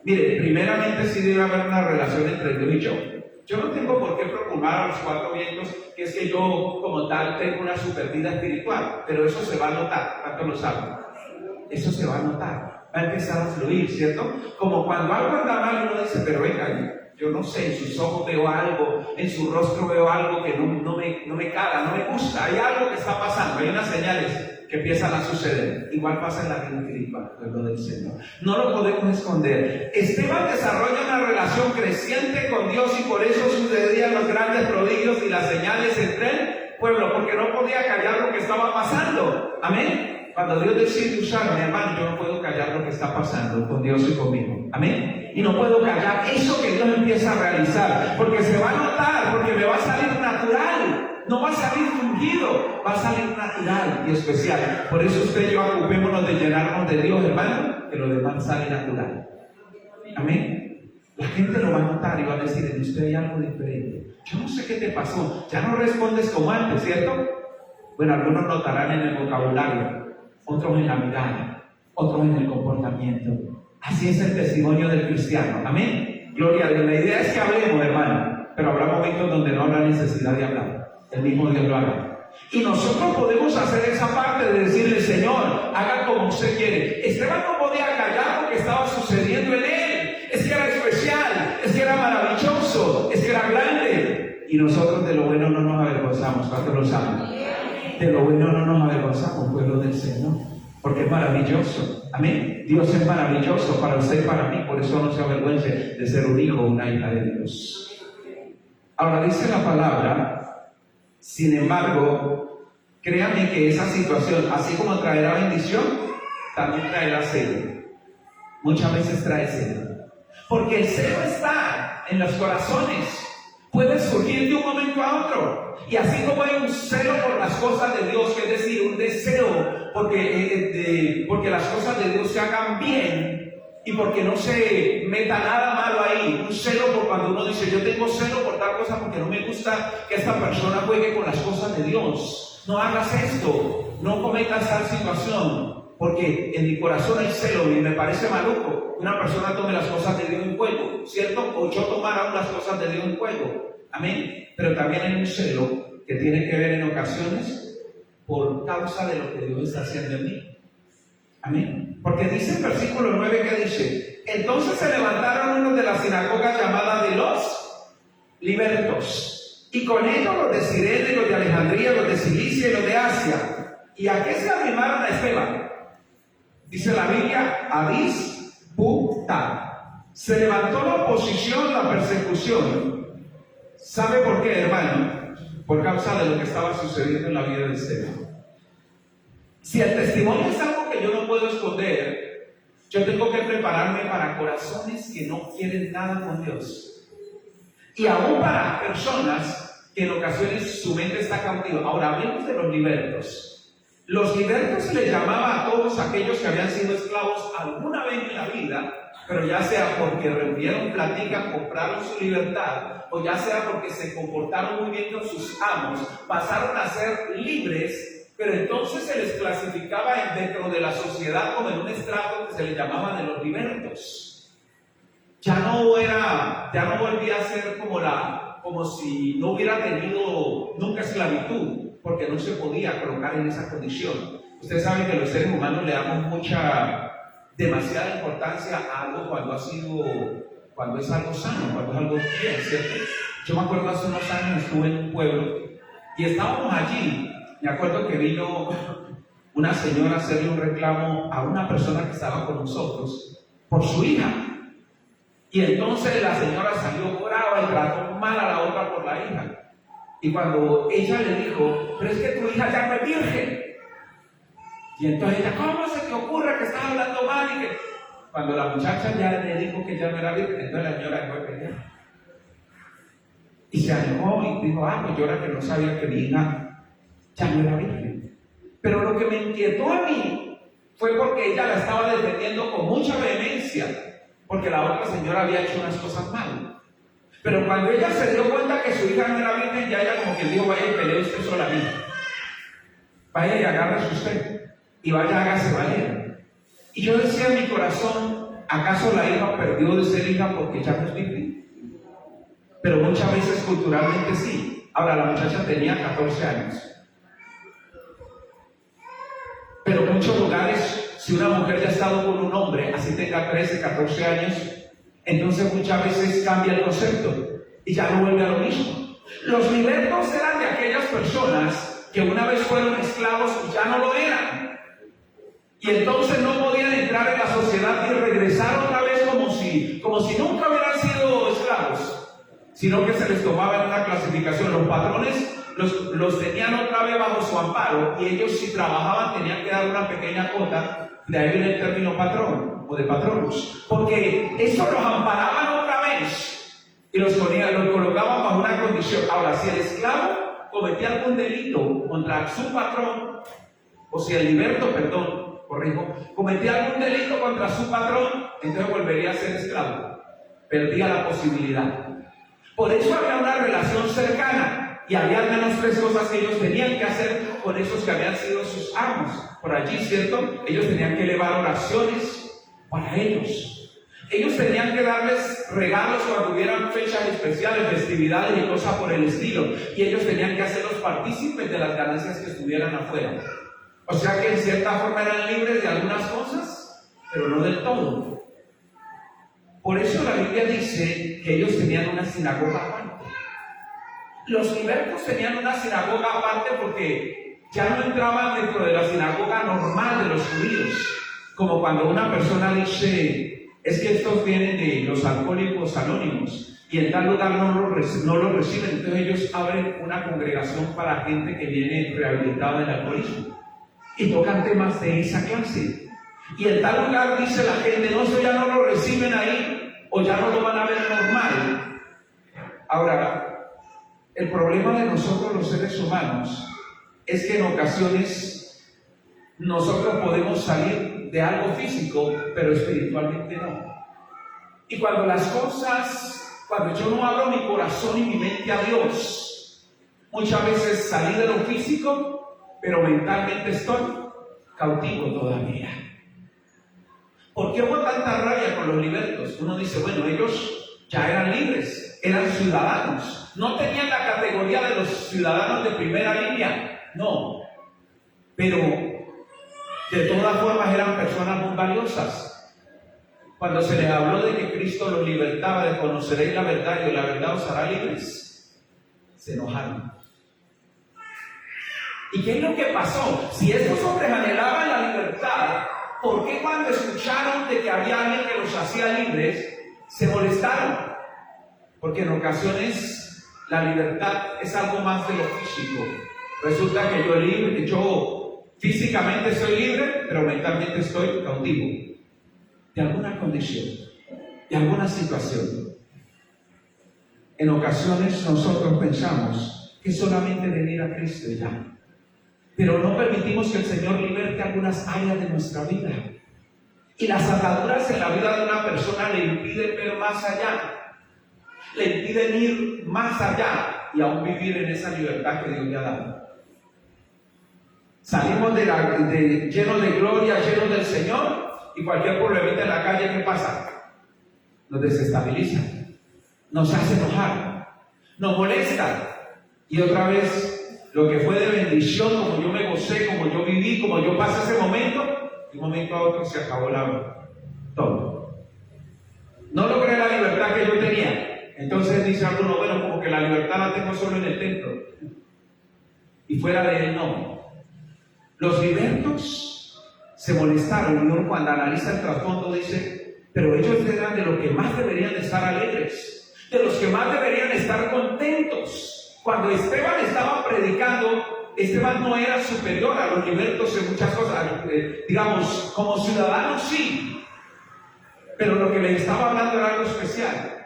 Mire, primeramente sí debe haber una relación entre Dios y yo. Yo no tengo por qué proclamar a los cuatro vientos que es que yo como tal tengo una super vida espiritual, pero eso se va a notar. ¿Cuánto lo saben? Eso se va a notar. Va a empezar a fluir, ¿cierto? Como cuando algo anda mal uno dice, pero venga, yo no sé, en sus ojos veo algo, en su rostro veo algo que no me cala, no me gusta, hay algo que está pasando, hay unas señales que empiezan a suceder. Igual pasa en la vida espiritual, pueblo del Señor. No lo podemos esconder. Esteban desarrolla una relación creciente con Dios y por eso sucedían los grandes prodigios y las señales entre el pueblo, porque no podía callar lo que estaba pasando. Amén. Cuando Dios decide usarme, hermano, yo no puedo callar lo que está pasando con Dios y conmigo. Amén. Y no puedo callar eso que Dios empieza a realizar, porque se va a notar, porque me va a salir natural. No va a salir fingido, va a salir natural y especial. Por eso usted y yo ocupémonos de llenarnos de Dios, hermano, que lo demás sale natural. Amén. La gente lo va a notar y va a decir, en usted hay algo diferente. Yo no sé qué te pasó, ya no respondes como antes, ¿cierto? Bueno, algunos notarán en el vocabulario, otros en la mirada, otros en el comportamiento. Así es el testimonio del cristiano. Amén. Gloria a Dios. La idea es que hablemos, hermano, pero habrá momentos donde no habrá necesidad de hablar. El mismo Dios lo hará. Y nosotros podemos hacer esa parte de decirle, Señor, haga como usted quiere. Esteban no podía callar lo que estaba sucediendo en él. Es que era especial, es que era maravilloso, es que era grande. Y nosotros de lo bueno no nos avergonzamos. ¿Cuántos lo saben? De lo bueno no nos avergonzamos, pueblo del Señor, porque es maravilloso. Amén. Dios es maravilloso para usted y para mí, por eso no se avergüence de ser un hijo o una hija de Dios. Ahora dice la palabra, sin embargo, créanme que esa situación, así como traerá bendición, también traerá celo. Muchas veces trae celo, porque el celo está en los corazones. Puede surgir de un momento a otro. Y así como hay un celo por las cosas de Dios, que es decir, un deseo porque las cosas de Dios se hagan bien y porque no se meta nada malo ahí. Un celo por cuando uno dice, yo tengo celo por tal cosa porque no me gusta que esta persona juegue con las cosas de Dios. No hagas esto, no cometas tal situación, porque en mi corazón hay celo y me parece maluco que una persona tome las cosas de Dios en juego, ¿cierto? O yo tomar aún las cosas de Dios en juego. Amén. Pero también hay un celo que tiene que ver en ocasiones por causa de lo que Dios está haciendo en mí. Amén. Porque dice el versículo 9 que dice, entonces se levantaron unos de la sinagoga llamada de los libertos, y con ellos los de Cirene, los de Alejandría, los de Cilicia y los de Asia. ¿Y a qué se arrimaron a Esteban? Dice la Biblia, a disputar. Se levantó la oposición, la persecución. ¿Sabe por qué, hermano? Por causa de lo que estaba sucediendo en la vida de Esteban. Si el testimonio es algo que yo no puedo esconder, yo tengo que prepararme para corazones que no quieren nada con Dios. Y aún para personas que en ocasiones su mente está cautiva. Ahora hablemos de los libertos. Los libertos se les llamaba a todos aquellos que habían sido esclavos alguna vez en la vida, pero ya sea porque reunieron platica, compraron su libertad, o ya sea porque se comportaron muy bien con sus amos, pasaron a ser libres, pero entonces se les clasificaba dentro de la sociedad como en un estrato que se les llamaba de los libertos. Ya no volvía a ser como si no hubiera tenido nunca esclavitud, porque no se podía colocar en esa condición. Ustedes saben que los seres humanos le damos demasiada importancia a algo cuando es algo sano, cuando es algo bien, ¿cierto? Yo me acuerdo hace unos años estuve en un pueblo y estábamos allí me acuerdo que vino una señora a hacerle un reclamo a una persona que estaba con nosotros por su hija. Y entonces la señora salió brava y trató mal a la otra por la hija. Y cuando ella le dijo, pero es que tu hija ya no es virgen. Y entonces ella, ¿cómo se te ocurre que estás hablando mal? Y que cuando la muchacha ya le dijo que ya no era virgen, entonces la señora dejó de pelear. Y se alejó y dijo, pues yo era que no sabía que mi hija ya no era virgen. Pero lo que me inquietó a mí fue porque ella la estaba defendiendo con mucha vehemencia, porque la otra señora había hecho unas cosas mal. Pero cuando ella se dio cuenta que su hija no era virgen, ya ella como que dijo, vaya y pelee usted solamente. Vaya y agárrese usted. Y vaya, hágase valer. Y yo decía en mi corazón, ¿acaso la hija perdió de ser hija porque ya no es virgen? Pero muchas veces culturalmente sí. Ahora, la muchacha tenía 14 años. Pero en muchos lugares, si una mujer ya ha estado con un hombre, así tenga 13, 14 años, entonces muchas veces cambia el concepto y ya no vuelve a lo mismo. Los libertos eran de aquellas personas que una vez fueron esclavos y ya no lo eran. Y entonces no podían entrar en la sociedad y regresar otra vez como si nunca hubieran sido esclavos, sino que se les tomaba en una clasificación. Los patrones los tenían otra vez bajo su amparo, y ellos, si trabajaban, tenían que dar una pequeña cuota. De ahí viene el término patrón o de patronos, porque eso los amparaban otra vez y los colocaban bajo una condición. Ahora, si el esclavo cometía algún delito contra su patrón, o si el liberto, cometía algún delito contra su patrón, entonces volvería a ser esclavo, perdía la posibilidad. Por eso había una relación cercana. Y había al menos 3 cosas que ellos tenían que hacer con esos que habían sido sus amos. Por allí, ¿cierto? Ellos tenían que elevar oraciones para ellos. Ellos tenían que darles regalos cuando hubieran fechas especiales, festividades y cosas por el estilo. Y ellos tenían que hacerlos partícipes de las ganancias que estuvieran afuera. O sea que en cierta forma eran libres de algunas cosas, pero no del todo. Por eso la Biblia dice que ellos tenían una sinagoga aparte. Los libertos tenían una sinagoga aparte porque ya no entraban dentro de la sinagoga normal de los judíos, como cuando una persona dice, es que estos vienen de los alcohólicos anónimos y en tal lugar no lo reciben, entonces ellos abren una congregación para gente que viene rehabilitada del alcoholismo y tocan temas de esa clase. Y en tal lugar dice la gente, no, eso ya no lo reciben ahí o ya no lo van a ver normal. Ahora, el problema de nosotros los seres humanos es que en ocasiones nosotros podemos salir de algo físico, pero espiritualmente no. Y cuando yo no abro mi corazón y mi mente a Dios, muchas veces salí de lo físico, pero mentalmente estoy cautivo todavía. ¿Por qué hubo tanta rabia con los libertos? Uno dice, bueno, ellos ya eran libres, eran ciudadanos. No tenían la categoría de los ciudadanos de primera línea, no. Pero de todas formas eran personas muy valiosas. Cuando se les habló de que Cristo los libertaba, de conoceréis la verdad y la verdad os hará libres, se enojaron. ¿Y qué es lo que pasó? Si estos hombres anhelaban la libertad, ¿por qué cuando escucharon de que había alguien que los hacía libres, se molestaron? Porque en ocasiones la libertad es algo más de lo físico. Resulta que yo físicamente soy libre, pero mentalmente estoy cautivo de alguna condición, de alguna situación. En ocasiones nosotros pensamos que solamente venir a Cristo y ya, pero no permitimos que el Señor liberte algunas áreas de nuestra vida. Y las ataduras en la vida de una persona le impiden ver más allá, le impiden ir más allá y aún vivir en esa libertad que Dios le ha dado. Salimos llenos de gloria, llenos del Señor, y cualquier problemita en la calle, ¿qué pasa? Nos desestabiliza, nos hace enojar, nos molesta, y otra vez lo que fue de bendición, como yo me gocé, como yo viví, como yo pasé ese momento, de un momento a otro se acabó todo. No logré la libertad que yo tenía. Entonces dice alguno, bueno, como que la libertad la tengo solo en el templo y fuera de él no. Los libertos se molestaron y uno cuando analiza el trasfondo dice, pero ellos eran de los que más deberían estar alegres, de los que más deberían estar contentos. Cuando Esteban estaba predicando, Esteban no era superior a los libertos en muchas cosas, digamos, como ciudadano sí, pero lo que le estaba hablando era algo especial.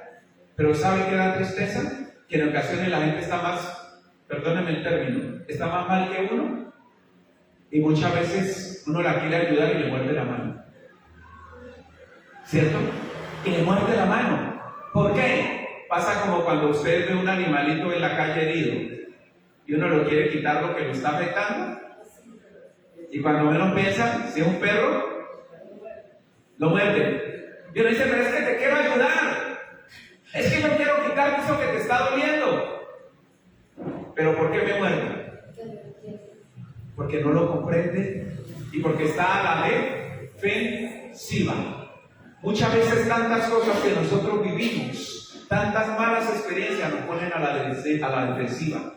Pero ¿sabe qué da tristeza? Que en ocasiones la gente está más, perdónenme el término, está más mal que uno, y muchas veces uno la quiere ayudar y le muerde la mano, ¿cierto? Y le muerde la mano. ¿Por qué? Pasa como cuando usted ve un animalito en la calle herido y uno lo quiere quitar lo que lo está afectando, y cuando menos piensa, si es un perro, lo muerde. Y uno dice, pero es que te quiero ayudar, es que yo quiero quitarte eso que te está doliendo. ¿Pero por qué me muerde? Porque no lo comprende y porque está a la defensiva. Muchas veces tantas cosas que nosotros vivimos, tantas malas experiencias nos ponen a la defensiva.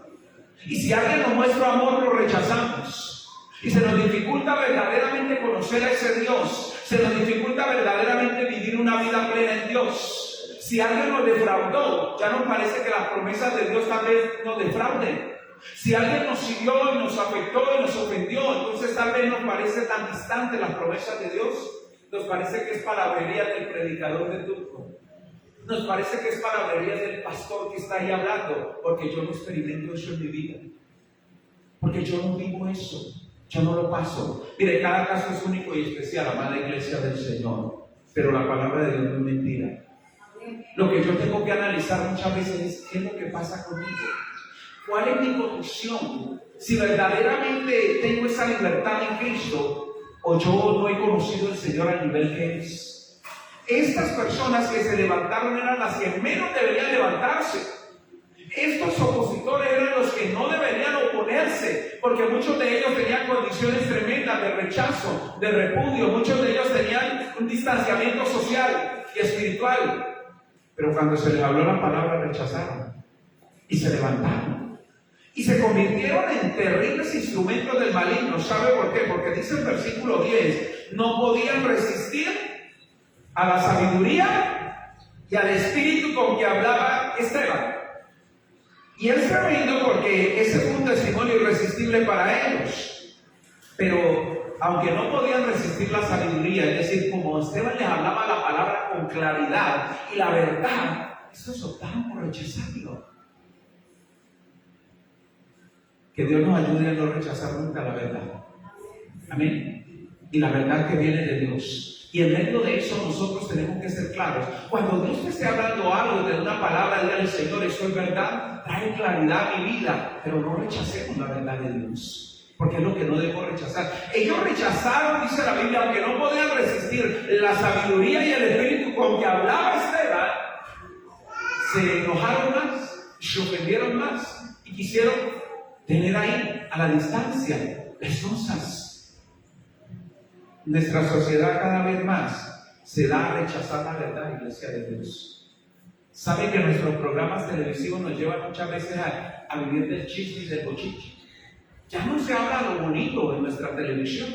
Y si alguien nos muestra amor, lo rechazamos. Y se nos dificulta verdaderamente conocer a ese Dios. Se nos dificulta verdaderamente vivir una vida plena en Dios. Si alguien nos defraudó, ya nos parece que las promesas de Dios tal vez nos defrauden. Si alguien nos siguió y nos afectó y nos ofendió, entonces tal vez nos parece tan distante las promesas de Dios. Nos parece que es palabrería del predicador de turno. Nos parece que es palabrería del pastor que está ahí hablando, porque yo no experimento eso en mi vida. Porque yo no vivo eso. Yo no lo paso. Mire, cada caso es único y especial, amada iglesia del Señor. Pero la palabra de Dios no es mentira. Lo que yo tengo que analizar muchas veces es qué es lo que pasa conmigo. ¿Cuál es mi condición? Si verdaderamente tengo esa libertad en Cristo o yo no he conocido al Señor al nivel que es. Estas personas que se levantaron eran las que menos deberían levantarse. Estos opositores eran los que no deberían oponerse, porque muchos de ellos tenían condiciones tremendas de rechazo, de repudio. Muchos de ellos tenían un distanciamiento social y espiritual. Pero cuando se les habló la palabra, rechazaron y se levantaron y se convirtieron en terribles instrumentos del maligno. ¿Sabe por qué? Porque dice el versículo 10, no podían resistir a la sabiduría y al espíritu con que hablaba Esteban. Y es tremendo porque ese fue un testimonio irresistible para ellos. Pero aunque no podían resistir la sabiduría, es decir, como Esteban les hablaba la palabra con claridad y la verdad, esos optaron por rechazarlo. Que Dios nos ayude a no rechazar nunca la verdad. Amén. Y la verdad que viene de Dios. Y en medio de eso nosotros tenemos que ser claros. Cuando Dios te esté hablando algo de una palabra, dígale, Señor, esto es verdad, trae claridad a mi vida, pero no rechacemos la verdad de Dios, porque es lo que no debo rechazar. Ellos rechazaron, dice la Biblia, aunque no podían resistir la sabiduría y el espíritu con que hablaba Esteban, se enojaron más, se ofendieron más y quisieron tener ahí a la distancia las cosas. Nuestra sociedad cada vez más se da a rechazar la verdad, iglesia de Dios. Sabe que nuestros programas televisivos nos llevan muchas veces a vivir del chisme y del bochiche. Ya no se habla lo bonito en nuestra televisión,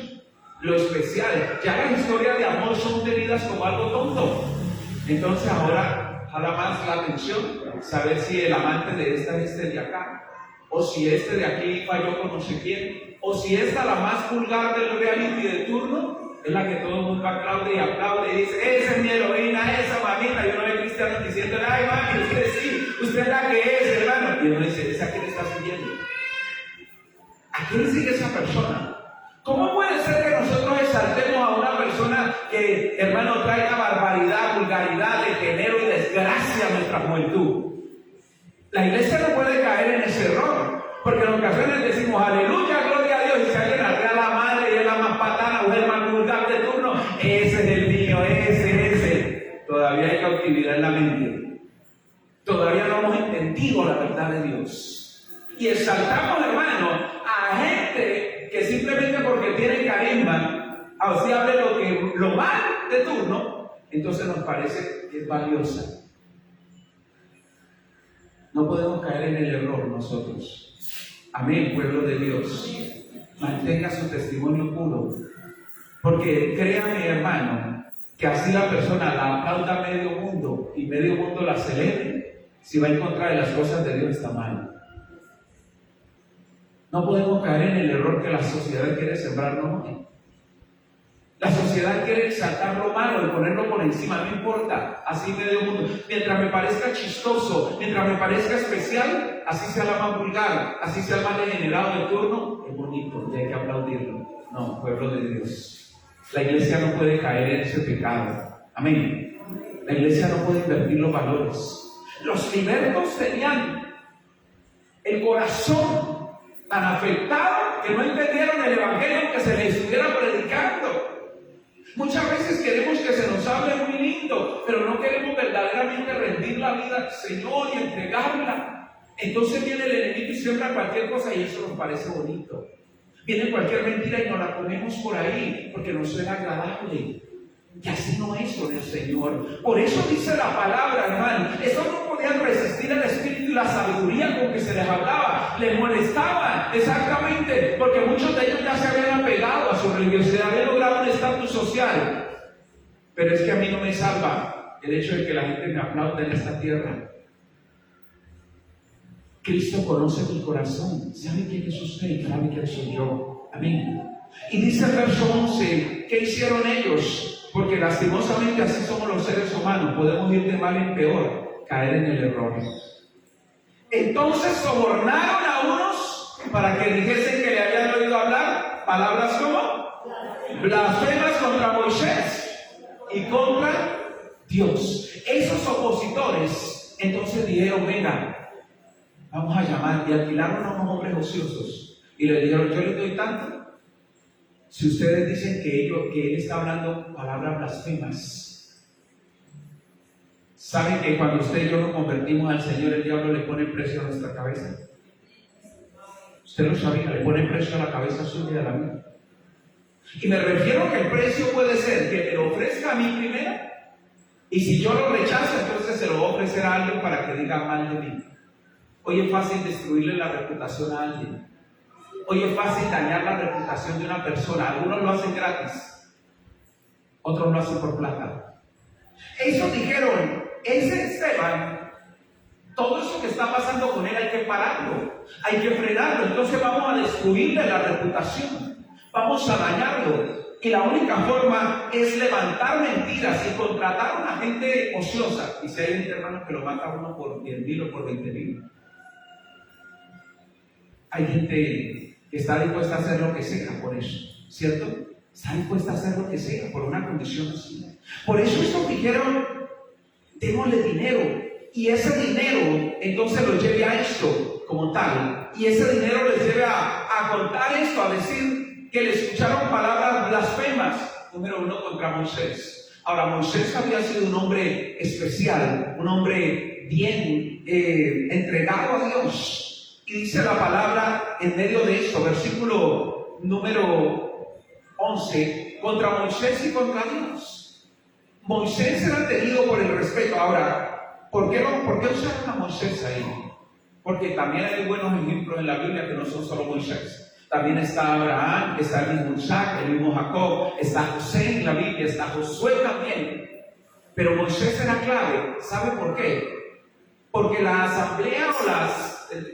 lo especial. Ya las historias de amor son tenidas como algo tonto. Entonces ahora jala más la atención saber si el amante de esta es este de acá, o si este de aquí falló con no sé quién, o si esta, la más vulgar del reality de turno, es la que todo el mundo aplaude y dice, esa es mi heroína, esa mamita. Y uno ve cristianos diciendo, ay mami, usted sí, usted es la que es, hermano. Y uno dice, ¿esa quién está siguiendo? ¿A quién sigue esa persona? ¿Cómo puede ser que nosotros exaltemos a una persona que, hermano, traiga barbaridad, vulgaridad, degenero y desgracia a nuestra juventud? La iglesia no puede caer en ese error, porque en ocasiones decimos, aleluya, gloria a Dios, y si alguien arrea la madre y es la más patana o es el más vulgar de turno, ese es el mío, ese. Todavía hay cautividad en la mente. Todavía no hemos entendido la verdad de Dios. Y exaltamos, hermano, a gente que simplemente porque tiene carisma, así hable lo mal de turno, entonces nos parece que es valiosa. No podemos caer en el error nosotros. Amén, pueblo de Dios. mantenga su testimonio puro. Porque créame, hermano, que así la persona la aplauda a medio mundo y medio mundo la celebre, si va a encontrar en las cosas de Dios está mal. No podemos caer en el error que la sociedad quiere sembrarnos hoy. La sociedad quiere exaltar lo malo y ponerlo por encima, no importa, así medio mundo. Mientras me parezca chistoso, mientras me parezca especial, así sea la más vulgar, así sea el más degenerado de turno, es bonito y hay que aplaudirlo. No, pueblo de Dios. La iglesia no puede caer en ese pecado. Amén. La iglesia no puede invertir los valores. Los libertos tenían el corazón tan afectado que no entendieron el evangelio que se les estuviera predicando. Muchas veces queremos que se nos hable muy lindo, pero no queremos verdaderamente rendir la vida al Señor y entregarla. Entonces viene el enemigo y siembra cualquier cosa y eso nos parece bonito. Viene cualquier mentira y nos la ponemos por ahí porque nos suena agradable. Y así no es con el Señor. Por eso dice la palabra, hermano. Estos no podían resistir el espíritu y la sabiduría con que se les hablaba. Les molestaban, exactamente, porque muchos de ellos ya se habían apegado a su religiosidad, habían logrado un estatus social. Pero es que a mí no me salva el hecho de que la gente me aplaude en esta tierra. Cristo conoce mi corazón, sabe quién es usted y sabe quién soy yo. Amén. Y dice el verso 11, ¿qué hicieron ellos? Porque lastimosamente así somos los seres humanos, podemos ir de mal en peor, caer en el error. Entonces sobornaron a unos para que dijesen que le habían oído hablar palabras como blasfemas contra Moisés y contra Dios. Esos opositores entonces dijeron, venga, vamos a llamar, y alquilaron a unos hombres ociosos y le dijeron, yo les doy tanto si ustedes dicen que él está hablando palabras blasfemas. ¿Saben que cuando usted y yo nos convertimos al Señor, el diablo le pone precio a nuestra cabeza? Usted lo sabía, le pone precio a la cabeza suya y a la mía. Y me refiero que el precio puede ser que me lo ofrezca a mí primero, y si yo lo rechazo, entonces se lo va a ofrecer a alguien para que diga mal de mí. Hoy es fácil destruirle la reputación a alguien. Hoy es fácil dañar la reputación de una persona. Algunos lo hacen gratis, otros lo hacen por plata. Ellos dijeron, ese Esteban, todo eso que está pasando con él hay que pararlo, hay que frenarlo. Entonces vamos a destruirle la reputación, vamos a dañarlo. Y la única forma es levantar mentiras y contratar a una gente ociosa. Y si hay gente, hermanos, que lo mata a uno por 10,000 o por 20,000. Hay gente que está dispuesta a hacer lo que sea por eso, ¿cierto? Está dispuesta a hacer lo que sea por una condición así. Por eso estos dijeron, démosle dinero, y ese dinero entonces lo lleve a esto como tal, y ese dinero les lleve a contar esto, a decir que le escucharon palabras blasfemas, número 1, contra Moisés. Ahora, Moisés había sido un hombre especial, un hombre bien entregado a Dios. Y dice la palabra en medio de esto, versículo número 11, contra Moisés y contra Dios. Moisés era tenido por el respeto. Ahora, ¿por qué usaron a Moisés ahí? Porque también hay buenos ejemplos en la Biblia que no son solo Moisés. También está Abraham, está el mismo Isaac, el mismo Jacob, está José en la Biblia, está Josué también. Pero Moisés era clave. ¿Sabe por qué? Porque la asamblea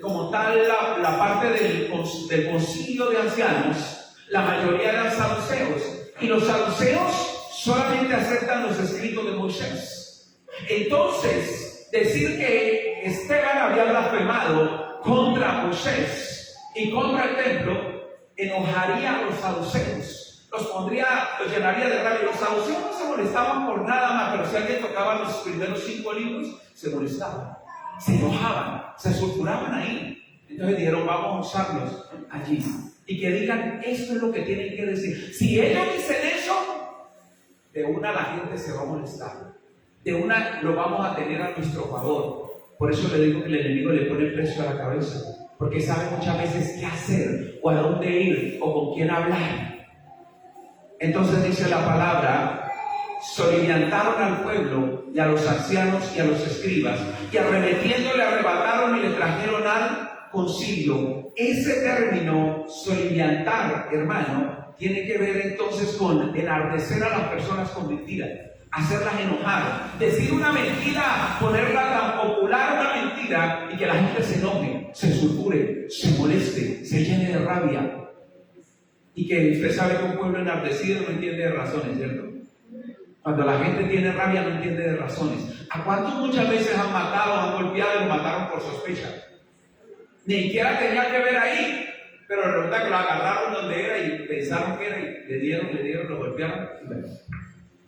como tal, la parte del concilio de ancianos, la mayoría eran saduceos, y los saduceos solamente aceptan los escritos de Moisés. Entonces, decir que Esteban había blasfemado contra Moisés y contra el templo enojaría a los saduceos, los llenaría de rabia. Los saduceos no se molestaban por nada más, pero si alguien tocaba los primeros 5 libros, se molestaban, se enojaban, se sulfuraban ahí. Entonces dijeron, vamos a usarlos allí y que digan, esto es lo que tienen que decir. Si ellos dicen eso, de una la gente se va a molestar, de una lo vamos a tener a nuestro favor. Por eso le digo que el enemigo le pone precio a la cabeza, porque sabe muchas veces qué hacer, o a dónde ir, o con quién hablar. Entonces dice la palabra, soliviantaron al pueblo y a los ancianos y a los escribas, y arremetiendo le arrebataron y le trajeron al concilio. Ese término soliviantar, hermano, tiene que ver entonces con enardecer a las personas con mentiras, hacerlas enojar, decir una mentira, ponerla tan popular una mentira y que la gente se enoje, se sulfure, se moleste, se llene de rabia. Y que usted sabe que un pueblo enardecido no entiende de razones, ¿cierto? Cuando la gente tiene rabia no entiende de razones. ¿A cuántos muchas veces han matado, han golpeado y lo mataron por sospecha? Ni siquiera tenía que ver ahí, pero resulta que lo agarraron donde era y pensaron que era y le dieron, lo golpearon.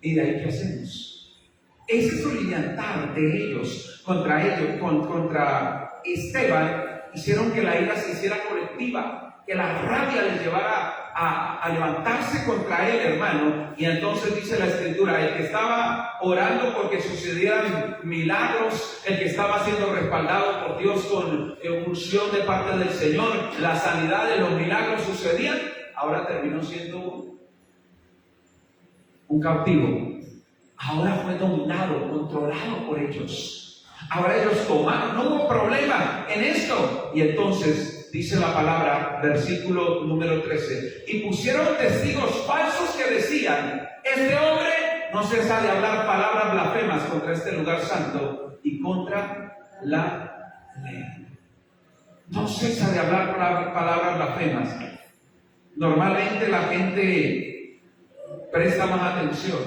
¿Y de ahí qué hacemos? Ese soliviantar de ellos, contra Esteban, hicieron que la ira se hiciera colectiva, que la rabia les llevara a levantarse contra él, hermano. Y entonces dice la Escritura, el que estaba orando porque sucedieran milagros, el que estaba siendo respaldado por Dios con unción de parte del Señor, la sanidad de los milagros sucedían, ahora terminó siendo un cautivo. Ahora fue dominado, controlado por ellos. Ahora ellos tomaron, no hubo problema en esto. Y entonces dice la palabra, versículo número 13, y pusieron testigos falsos que decían, este hombre no cesa de hablar palabras blasfemas contra este lugar santo y contra la ley. No cesa de hablar palabras blasfemas. Normalmente la gente presta más atención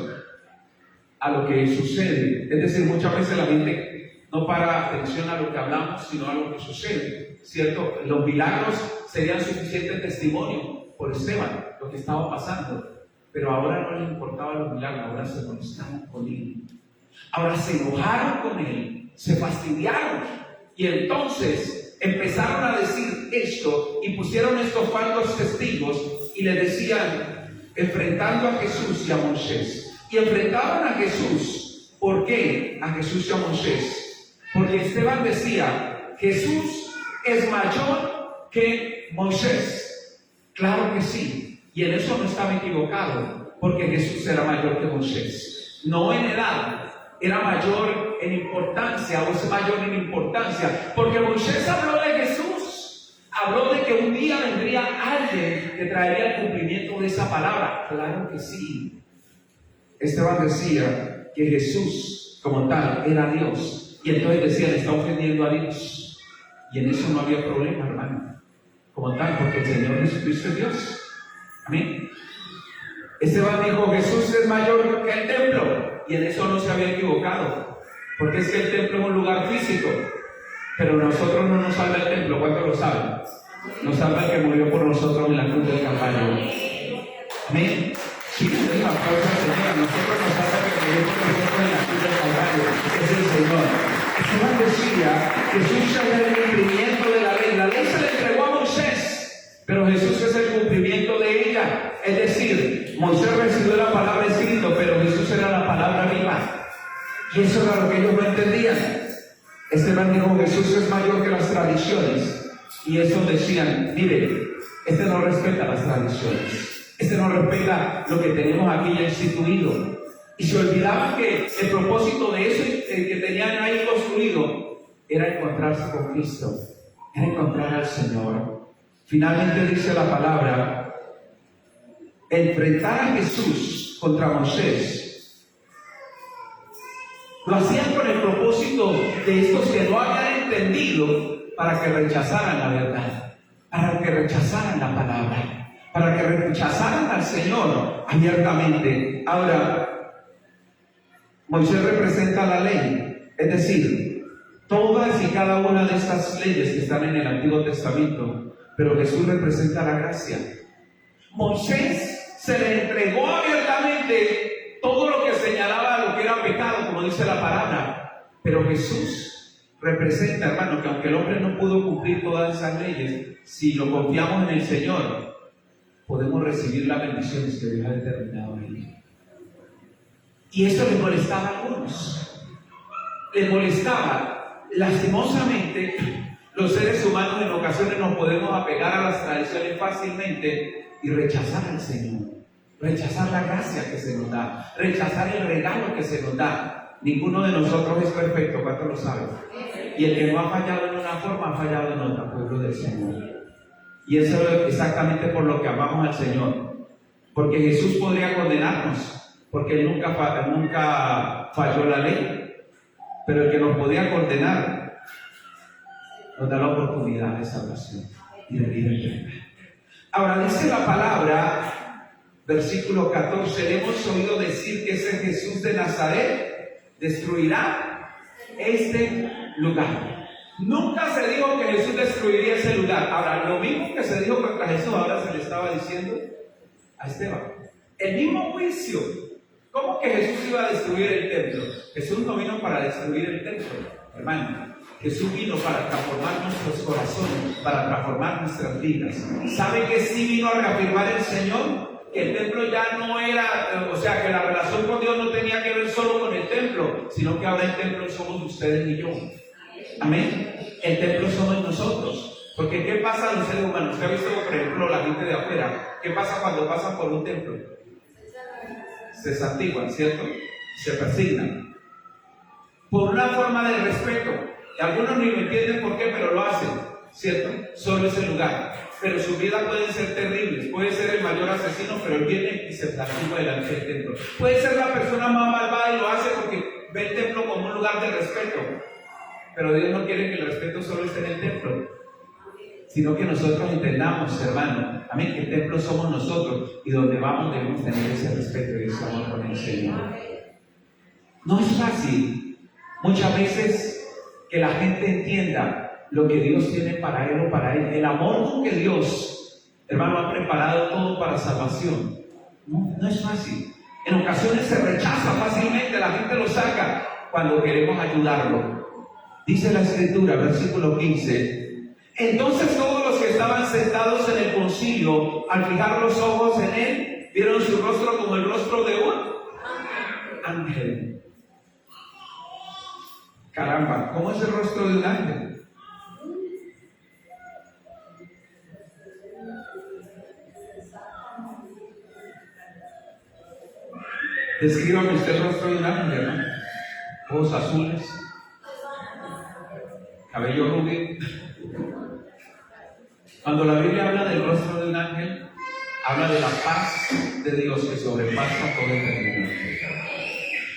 a lo que sucede. Es decir, muchas veces la gente no para atención a lo que hablamos, sino a lo que sucede, ¿cierto? Los milagros serían suficiente testimonio por Esteban, lo que estaba pasando. Pero ahora no les importaban los milagros, ahora se molestaron con él. Ahora se enojaron con él, se fastidiaron. Y entonces empezaron a decir esto y pusieron estos falsos testigos y le decían, enfrentando a Jesús y a Moisés. Y enfrentaban a Jesús. ¿Por qué a Jesús y a Moisés? Porque Esteban decía, Jesús es mayor que Moisés. Claro que sí. Y en eso no estaba equivocado, porque Jesús era mayor que Moisés. No en edad, era mayor en importancia, o es mayor en importancia, porque Moisés habló de Jesús, habló de que un día vendría alguien que traería el cumplimiento de esa palabra. Claro que sí. Esteban decía que Jesús, como tal, era Dios, y entonces decía, le está ofendiendo a Dios. Y en eso no había problema, hermano, como tal, porque el Señor Jesucristo es Dios. Amén. Esteban dijo, Jesús es mayor que el templo, y en eso no se había equivocado, porque es que el templo es un lugar físico, pero nosotros no nos salva el templo. ¿Cuántos lo saben? Nos salva el que murió por nosotros en la cruz del Calvario. Amén. Sí, es la fuerza del Señor. Nosotros nos salva el que murió por nosotros en la cruz del Calvario, es el Señor. Esteban decía, Jesús es el cumplimiento de la ley. La ley se le entregó a Moisés, pero Jesús es el cumplimiento de ella. Es decir, Moisés recibió la palabra escrita, pero Jesús era la palabra viva. Y eso era lo que ellos no entendían. Esteban dijo, Jesús es mayor que las tradiciones. Y eso decían, mire, este no respeta las tradiciones. Este no respeta lo que tenemos aquí ya instituido. Y se olvidaban que el propósito de eso que tenían ahí construido era encontrarse con Cristo, era encontrar al Señor. Finalmente dice la palabra, enfrentar a Jesús contra Moisés. Lo hacían con el propósito de estos que no habían entendido, para que rechazaran la verdad, para que rechazaran la palabra, para que rechazaran al Señor abiertamente. Ahora, Moisés representa la ley, es decir, todas y cada una de estas leyes que están en el Antiguo Testamento, pero Jesús representa la gracia. Moisés se le entregó abiertamente todo lo que señalaba lo que era pecado, como dice la palabra, pero Jesús representa, hermano, que aunque el hombre no pudo cumplir todas esas leyes, si lo confiamos en el Señor, podemos recibir las bendiciones que Dios ha determinado en él. Y eso les molestaba a algunos. Les molestaba. Lastimosamente, los seres humanos en ocasiones nos podemos apegar a las tradiciones fácilmente y rechazar al Señor, rechazar la gracia que se nos da, rechazar el regalo que se nos da. Ninguno de nosotros es perfecto, ¿cuántos lo saben? Y el que no ha fallado en una forma, ha fallado en otra, pueblo del Señor. Y eso es exactamente por lo que amamos al Señor. Porque Jesús podría condenarnos, porque Él nunca falló la ley. Pero el que nos podía condenar, nos da la oportunidad de salvación y de vida eterna. Ahora dice la palabra, versículo 14, hemos oído decir que ese Jesús de Nazaret destruirá este lugar. Nunca se dijo que Jesús destruiría ese lugar. Ahora, lo mismo que se dijo contra Jesús, ahora se le estaba diciendo a Esteban. El mismo juicio. ¿Cómo que Jesús iba a destruir el templo? Jesús no vino para destruir el templo, hermano. Jesús vino para transformar nuestros corazones, para transformar nuestras vidas. ¿Sabe que sí vino a reafirmar el Señor? Que el templo ya no era, o sea, que la relación con Dios no tenía que ver solo con el templo, sino que ahora el templo somos ustedes y yo. Amén. El templo somos nosotros. Porque ¿qué pasa a los seres humanos? Usted ha visto, por ejemplo, la gente de afuera. ¿Qué pasa cuando pasan por un templo? Se santiguan, ¿cierto? Se persignan. Por una forma de respeto. Algunos ni lo entienden por qué, pero lo hacen, ¿cierto? Solo ese lugar. Pero sus vidas pueden ser terribles. Puede ser el mayor asesino, pero él viene y se santigua delante del templo. Puede ser la persona más malvada y lo hace porque ve el templo como un lugar de respeto. Pero Dios no quiere que el respeto solo esté en el templo, sino que nosotros entendamos, hermano, amén, que el templo somos nosotros y donde vamos debemos tener ese respeto y ese amor con el Señor. No es fácil muchas veces que la gente entienda lo que Dios tiene para él o para él. El amor con que Dios, hermano, ha preparado todo para salvación. No es fácil. En ocasiones se rechaza fácilmente, la gente lo saca cuando queremos ayudarlo. Dice la Escritura, versículo 15. Entonces todos los que estaban sentados en el concilio, al fijar los ojos en él, vieron su rostro como el rostro de un ángel. Caramba, ¿cómo es el rostro de un ángel? Descríbame usted el rostro de un ángel, ¿no? Ojos azules, cabello rubio. Cuando la Biblia habla del rostro de un ángel, habla de la paz de Dios que sobrepasa todo entendimiento.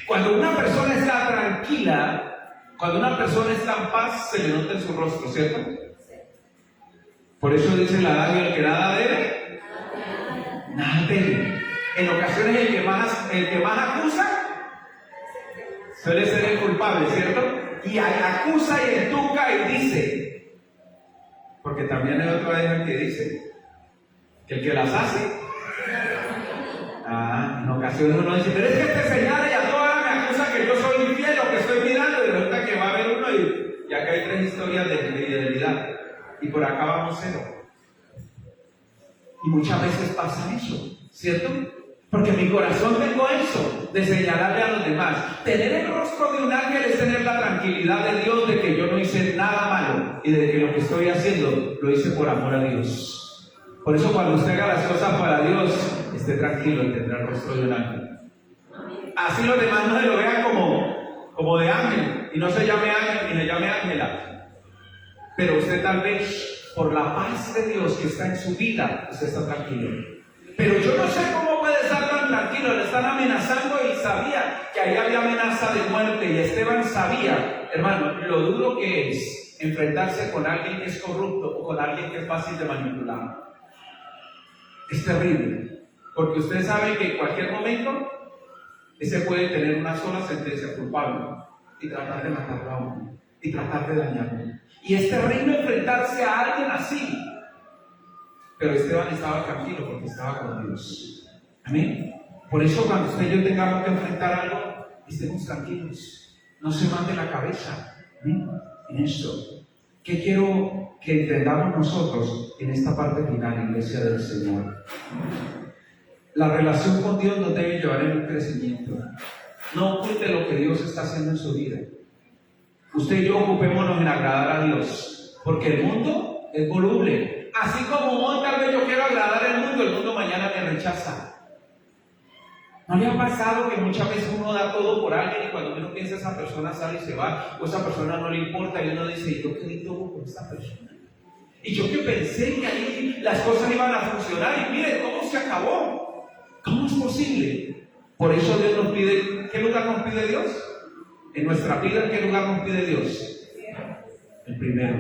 Cuando una persona está tranquila, cuando una persona está en paz, se le nota en su rostro, ¿cierto? Por eso dice la Biblia, el que nada debe, nada teme. En ocasiones el que más acusa suele ser el culpable, ¿cierto? Y acusa y entuca y dice, porque también hay otra vez que dice que el que las hace, en ocasiones uno dice, pero es que este señala y a todas me acusa que yo soy infiel o que estoy mirando, y resulta que va a haber uno y acá hay 3 historias de fidelidad y por acá vamos 0. Y muchas veces pasa eso, ¿cierto? Porque en mi corazón tengo eso, de señalarle a los demás. Tener el rostro de un ángel es tener la tranquilidad de Dios de que yo no hice nada malo y de que lo que estoy haciendo lo hice por amor a Dios. Por eso cuando usted haga las cosas para Dios, esté tranquilo y tendrá el rostro de un ángel. Así los demás no se lo vean como de ángel, y no se llame ángel ni le llame ángela. Pero usted tal vez, por la paz de Dios que está en su vida, usted está tranquilo. Pero yo no sé cómo puede estar tan tranquilo, le están amenazando y sabía que ahí había amenaza de muerte y Esteban sabía, hermano, lo duro que es enfrentarse con alguien que es corrupto o con alguien que es fácil de manipular. Es terrible, porque usted sabe que en cualquier momento ese puede tener una sola sentencia culpable y tratar de matarlo a uno y tratar de dañarlo. Y es terrible enfrentarse a alguien así. Pero Esteban estaba tranquilo porque estaba con Dios. Amén. Por eso cuando usted y yo tengamos que enfrentar algo, estemos tranquilos. No se mande la cabeza. Amén. En esto. ¿Qué quiero que entendamos nosotros en esta parte final, iglesia del Señor? La relación con Dios nos debe llevar en un crecimiento. No oculte lo que Dios está haciendo en su vida. Usted y yo ocupémonos en agradar a Dios. Porque el mundo es voluble. Así como hoy tal vez yo quiero agradar al mundo, el mundo mañana me rechaza. ¿No le ha pasado que muchas veces uno da todo por alguien y cuando uno piensa esa persona sale y se va, o esa persona no le importa y uno dice, yo quedé todo por esta persona? Y yo que pensé que ahí las cosas iban a funcionar y miren cómo se acabó. ¿Cómo es posible? Por eso Dios nos pide, ¿qué lugar nos pide Dios? En nuestra vida, ¿qué lugar nos pide Dios? El primero.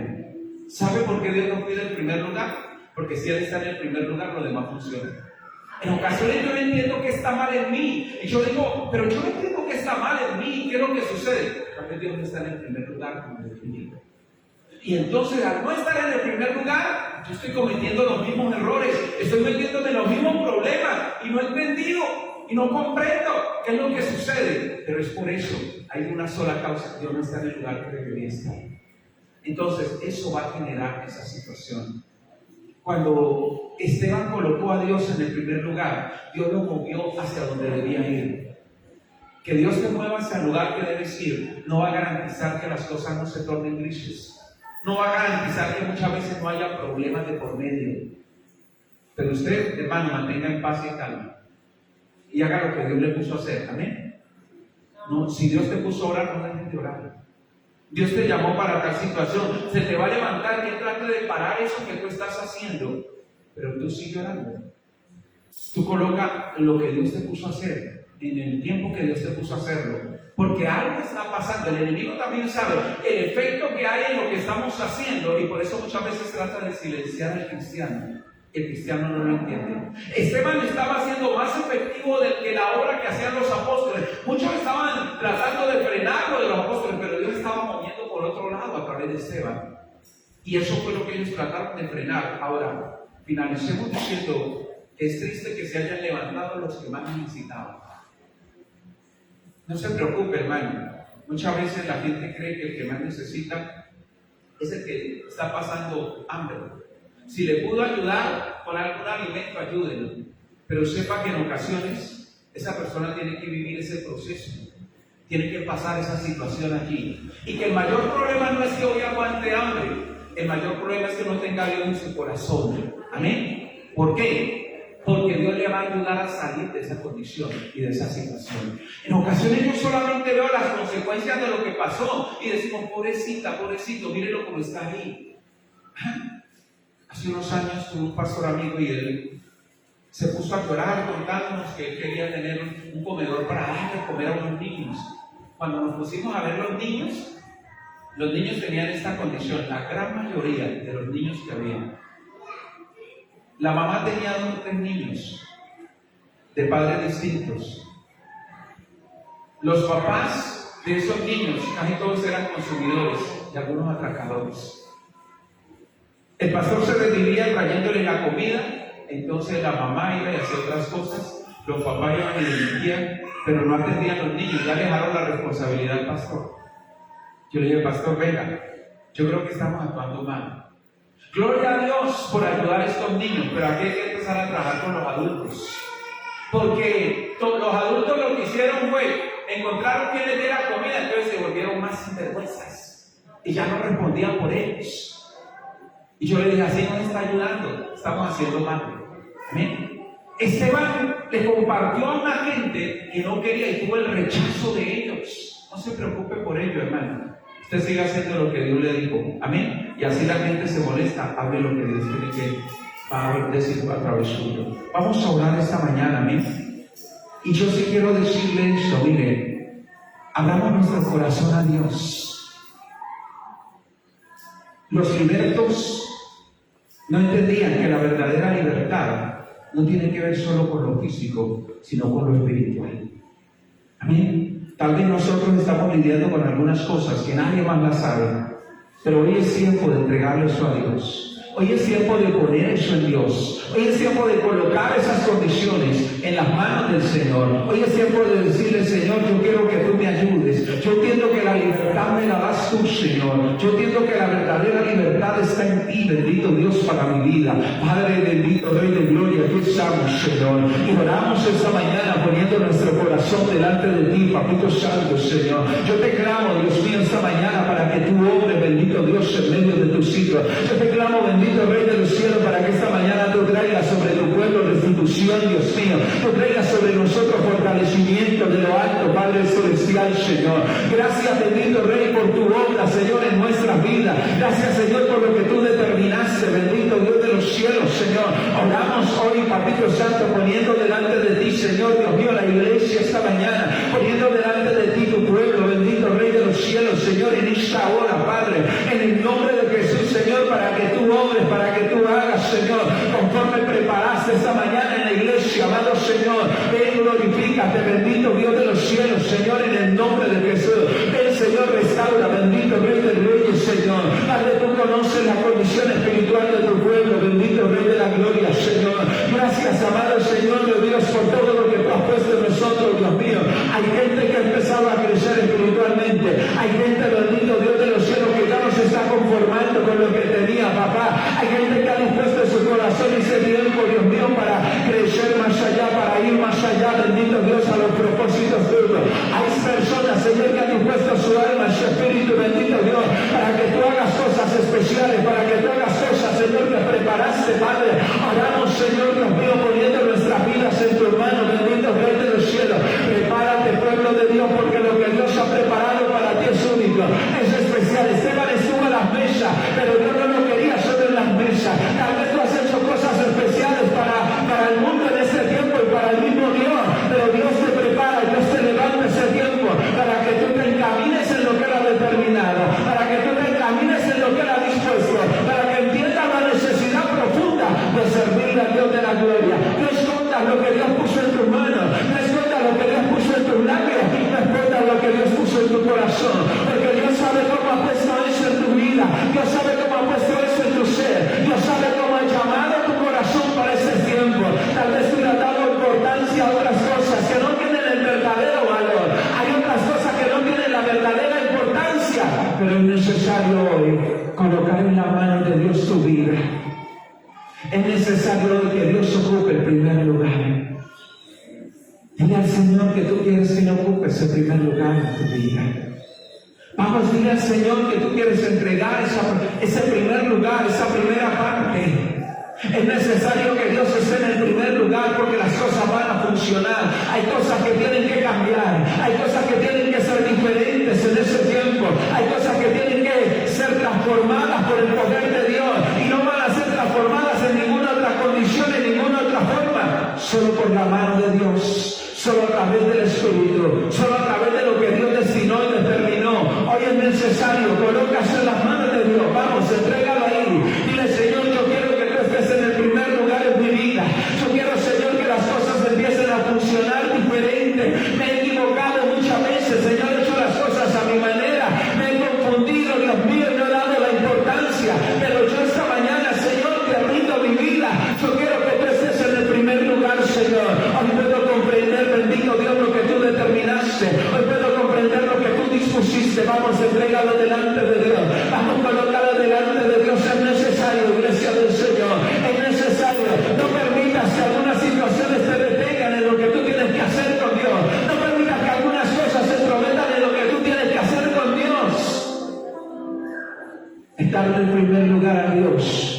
¿Sabe por qué Dios nos pide el primer lugar? Porque si Él está en el primer lugar, lo demás funciona. En ocasiones yo no entiendo qué está mal en mí. Y yo digo, pero yo no entiendo qué está mal en mí. ¿Qué es lo que sucede? Porque Dios no está en el primer lugar como definido. Y entonces, al no estar en el primer lugar, yo estoy cometiendo los mismos errores. Estoy metiéndome en los mismos problemas. Y no he entendido. Y no comprendo qué es lo que sucede. Pero es por eso. Hay una sola causa. Dios no está en el lugar que debería estar. Entonces, eso va a generar esa situación. Cuando Esteban colocó a Dios en el primer lugar, Dios lo movió hacia donde debía ir. Que Dios te mueva hacia el lugar que debes ir no va a garantizar que las cosas no se tornen grises. No va a garantizar que muchas veces no haya problemas de por medio. Pero usted, hermano, mantenga en paz y calma. Y haga lo que Dios le puso a hacer. Amén. No, si Dios te puso a orar, no dejes de orar. Dios te llamó para tal situación. Se te va a levantar y trate de parar eso que tú estás haciendo. Pero tú sigue orando. Tú coloca lo que Dios te puso a hacer en el tiempo que Dios te puso a hacerlo. Porque algo está pasando. El enemigo también sabe el efecto que hay en lo que estamos haciendo. Y por eso muchas veces trata de silenciar al cristiano. El cristiano no lo entiende. Esteban estaba siendo más efectivo que la obra que hacían los apóstoles. Muchos estaban tratando de frenar lo de los apóstoles, pero Dios estaba moviendo por otro lado a través de Esteban. Y eso fue lo que ellos trataron de frenar. Ahora, finalicemos diciendo que es triste que se hayan levantado los que más necesitaban. No se preocupe, hermano. Muchas veces la gente cree que el que más necesita es el que está pasando hambre. Si le pudo ayudar con algún alimento, ayúdenlo. Pero sepa que en ocasiones esa persona tiene que vivir ese proceso. Tiene que pasar esa situación aquí. Y que el mayor problema no es que hoy aguante hambre. El mayor problema es que no tenga Dios en su corazón. Amén. ¿Por qué? Porque Dios le va a ayudar a salir de esa condición y de esa situación. En ocasiones yo solamente veo las consecuencias de lo que pasó y decimos, pobrecita, pobrecito, mírelo como está ahí. Hace unos años tuve un pastor amigo y él se puso a llorar contándonos que él quería tener un comedor para darle comer a unos niños. Cuando nos pusimos a ver los niños tenían esta condición, la gran mayoría de los niños que había. La mamá tenía 2 o 3 niños de padres distintos. Los papás de esos niños, casi todos eran consumidores y algunos atracadores. El pastor se recibía trayéndole la comida, entonces la mamá iba y hacía otras cosas, los papás iban y le limpiaban, pero no atendían a los niños, ya dejaron la responsabilidad al pastor. Yo le dije, pastor, venga, yo creo que estamos actuando mal. Gloria a Dios por ayudar a estos niños, pero aquí hay que empezar a trabajar con los adultos. Porque los adultos lo que hicieron fue, encontraron quién les diera comida, entonces se volvieron más sinvergüenzas y ya no respondían por ellos. Y yo le dije, así nos está ayudando, estamos haciendo mal. ¿Amén? Esteban le compartió a una gente que no quería y tuvo el rechazo de ellos. No se preocupe por ello, hermano. Usted siga haciendo lo que Dios le dijo. Amén. Y así la gente se molesta, hable lo que Dios tiene que decir a través suyo. Vamos a orar esta mañana, amén. Y yo sí quiero decirle esto, mire, abramos nuestro corazón a Dios. Los libertos no entendían que la verdadera libertad no tiene que ver solo con lo físico, sino con lo espiritual. Amén. Tal vez nosotros estamos lidiando con algunas cosas que nadie más las sabe, pero hoy es tiempo de entregarle eso a Dios. Hoy es tiempo de poner eso en Dios. Hoy es tiempo de colocar esas condiciones en las manos del Señor. Hoy es tiempo de decirle, Señor, yo quiero que tú me ayudes. Yo entiendo que la libertad me la das tú, Señor. Yo entiendo que la verdadera libertad está en ti, bendito Dios, para mi vida. Padre bendito, Rey de gloria, aquí estamos, Señor. Y oramos esta mañana poniendo nuestro corazón delante de ti, Papito Santo, Señor. Yo te clamo, Dios mío, esta mañana para que tú obres, bendito Dios, en medio de tus hijos. Yo te clamo, bendito Rey de los cielos, para que esta mañana tú traigas sobre tu pueblo restitución. restitución, Dios mío. Tú traigas sobre nosotros fortalecimiento de lo alto, Padre celestial, Señor. Gracias, bendito Rey, por tu obra, Señor, en nuestras vidas. Gracias, Señor, por lo que tú determinaste, bendito Dios de los cielos, Señor. Oramos hoy, Papito Santo, poniendo delante de ti, Señor, Dios mío, la iglesia esta mañana, poniendo delante de ti tu pueblo, bendito Rey de los cielos, Señor, en esta hora, Padre, en el nombre de Jesús, Señor, para que tú obres, para que tú hagas, Señor, conforme preparaste esta mañana en la iglesia, amado Señor. Ven, glorifícate, bendito Dios de los cielos, Señor, en el nombre de Jesús. Ven, Señor, restaura, bendito Rey de Reyes, Señor. Padre, tú conoces la condición espiritual de tu pueblo, bendito Rey de la gloria, Señor. Gracias, amado Señor de Dios, por todo lo que tú has puesto en nosotros, Dios mío. Hay gente que ha empezado a crecer espiritualmente. Hay gente, bendito Dios de los cielos, que ya no se está conformando con lo que tenía, papá. Hay gente que ha dispuesto en su corazón ese tiempo, Dios mío, para crecer más allá, para ir más allá, bendito Dios, a los propósitos tuyos. Hay personas, Señor, que han dispuesto su alma, su espíritu, bendito Dios, para que tú hagas cosas especiales, para que tú hagas cosas, Señor, que preparaste, Padre. Oramos, Señor, Dios mío, poniendo nuestras vidas en tu mano, bendito Rey de los cielos. Prepárate, pueblo de Dios, porque lo que Dios ha preparado para ti es único, es especial. Esteban estuvo a las mesas, pero Dios no lo quería solo en las mesas. Tal vez tú has hecho cosas especiales para el mundo en este tiempo y para el mismo Dios, pero Dios te prepara, Dios te levanta ese tiempo para que tú te encamines en lo que era determinado, para que tú te encamines en lo que era dispuesto, para que entiendas la necesidad profunda de servirle a Dios de la gloria. No escondas lo que Dios puso en tus manos, no escondas lo que Dios puso en tus labios, no escondas lo que Dios puso en tu corazón, porque Dios sabe cómo ha puesto eso en tu vida, Dios sabe cómo ha puesto eso en tu ser, Dios sabe cómo ha llamado tu corazón para ese tiempo. Tal vez tú le has dado importancia a otras cosas que no tienen el verdadero valor. Hay otras cosas que no tienen la verdadera importancia, pero es necesario hoy colocar en la mano de Dios tu vida. Es necesario hoy que Dios ocupe el primer lugar. Dile al Señor que tú quieres que no ocupes el primer lugar en tu vida. Vamos, dile al Señor que tú quieres entregar ese primer lugar, esa primera parte. Es necesario que Dios esté en el primer lugar porque las cosas van a funcionar. Hay cosas que tienen que cambiar, hay cosas que tienen que ser diferentes en ese tiempo, hay cosas que tienen que ser transformadas por el poder de Dios y no van a ser transformadas en ninguna otra condición, en ninguna otra forma, solo por la mano de Dios, solo a través del Espíritu, solo a través de lo que Dios destinó y determinó. Hoy es necesario, colócase en las manos de Dios, vamos, entrégalo ahí, dile: Señor, yo quiero que tú estés en el primer lugar en mi vida. Yo quiero, Señor, que las cosas empiecen a funcionar diferente. Me he equivocado muchas veces, Señor, he hecho las cosas a mi manera, me he confundido, Dios mío, no he dado la importancia, pero yo esta mañana, Señor, te rindo mi vida. Yo quiero que tú estés en el primer lugar, Señor. Hoy puedo comprender, bendito Dios, lo que tú determinaste. Hoy puedo comprender lo que tú dispusiste. Vamos, entrégalo delante de Dios. Vamos, colócalo delante de Dios. Es necesario, iglesia del Señor. Es necesario. No permitas que algunas situaciones te detengan en lo que tú tienes que hacer con Dios. No permitas que algunas cosas se entrometan en lo que tú tienes que hacer con Dios. Estar en el primer lugar a Dios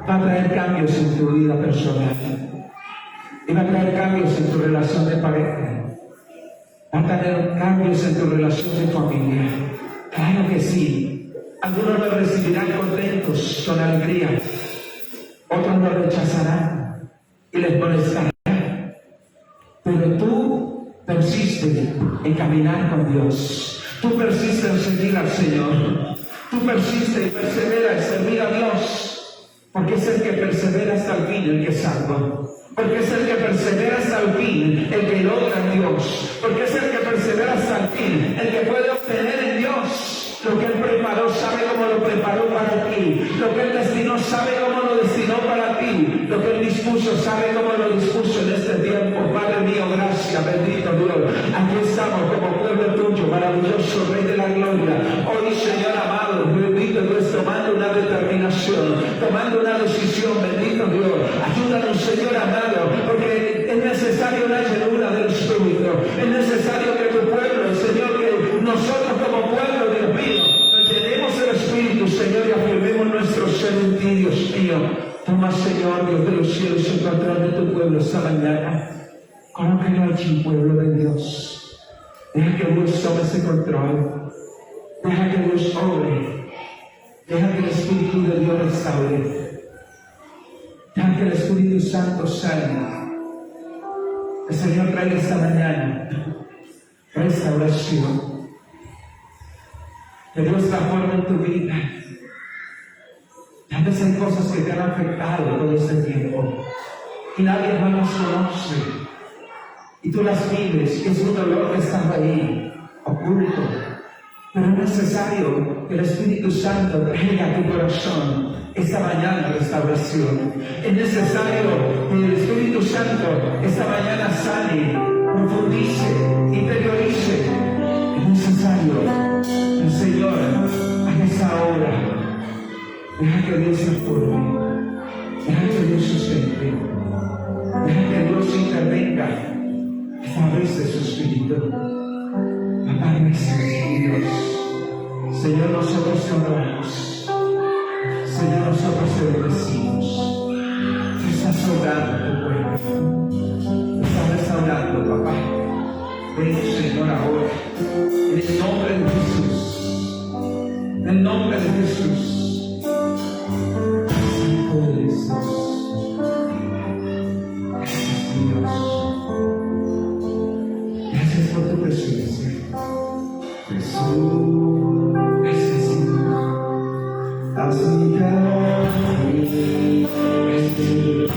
va a traer cambios en tu vida personal. Y va a traer cambios en tu relación de pareja. Va a traer cambios en tu relación de familia. Claro que sí. Algunos lo recibirán contentos, con alegría. Otros lo rechazarán y les molestarán. Pero tú persiste en caminar con Dios. Tú persiste en seguir al Señor. Tú persiste y persevera en servir a Dios. Porque es el que persevera hasta el fin el que es salvo. Porque es el que persevera hasta el fin el que logra en Dios. Porque es el que persevera hasta el fin el que puede obtener en Dios lo que Él preparó, sabe cómo lo preparó para ti. Lo que Él destinó, sabe cómo lo destinó para ti. Lo que Él dispuso, sabe cómo lo dispuso en este tiempo. Padre mío, gracias, bendito Dios. Aquí estamos como pueblo tuyo, maravilloso Rey de la gloria. Hoy, Señor amado, bendito Dios, tomando una determinación, tomando una decisión, bendito Dios. Ayúdanos, Señor amado, porque es necesario una llenura del Espíritu. Es necesario que tu pueblo, Señor, que nosotros como pueblo, Dios mío, nos llenemos el Espíritu, Señor, y afirmemos nuestro ser en ti, Dios mío. Toma, Señor, Dios de esta mañana, colóquenlo allí, pueblo de Dios. Deja que Dios tome ese control. Deja que Dios obre. Deja que el Espíritu de Dios restaure. Deja que el Espíritu Santo sane. El Señor traiga esta mañana restauración. Que Dios transforme en tu vida. Tal vez hay cosas que te han afectado todo este tiempo y nadie más las conoce. Y tú las vives, y es un dolor que estaba ahí, oculto. Pero es necesario que el Espíritu Santo traiga a tu corazón esta mañana restauración. Es necesario que el Espíritu Santo esta mañana sane, profundice, interiorice. Es necesario que el Señor haga esa obra. Deja que Dios se forme. Deja que Dios sustente. Deja que Dios intervenga a través de su Espíritu. Papá, gracias, Dios. Señor, nosotros te honramos. Señor, nosotros te bendecimos. Tú estás orando tu pueblo. Tú estás restaurando, papá. Ven, Señor, ahora. En el nombre de Jesús. En el nombre de Jesús. Gracias por tu presencia, Jesús. Gracias, Señor. Hazme caer, Jesús.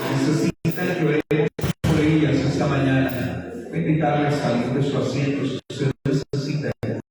Necesitan que oremos por ellas esta mañana. Voy a invitarles a salir de sus asientos.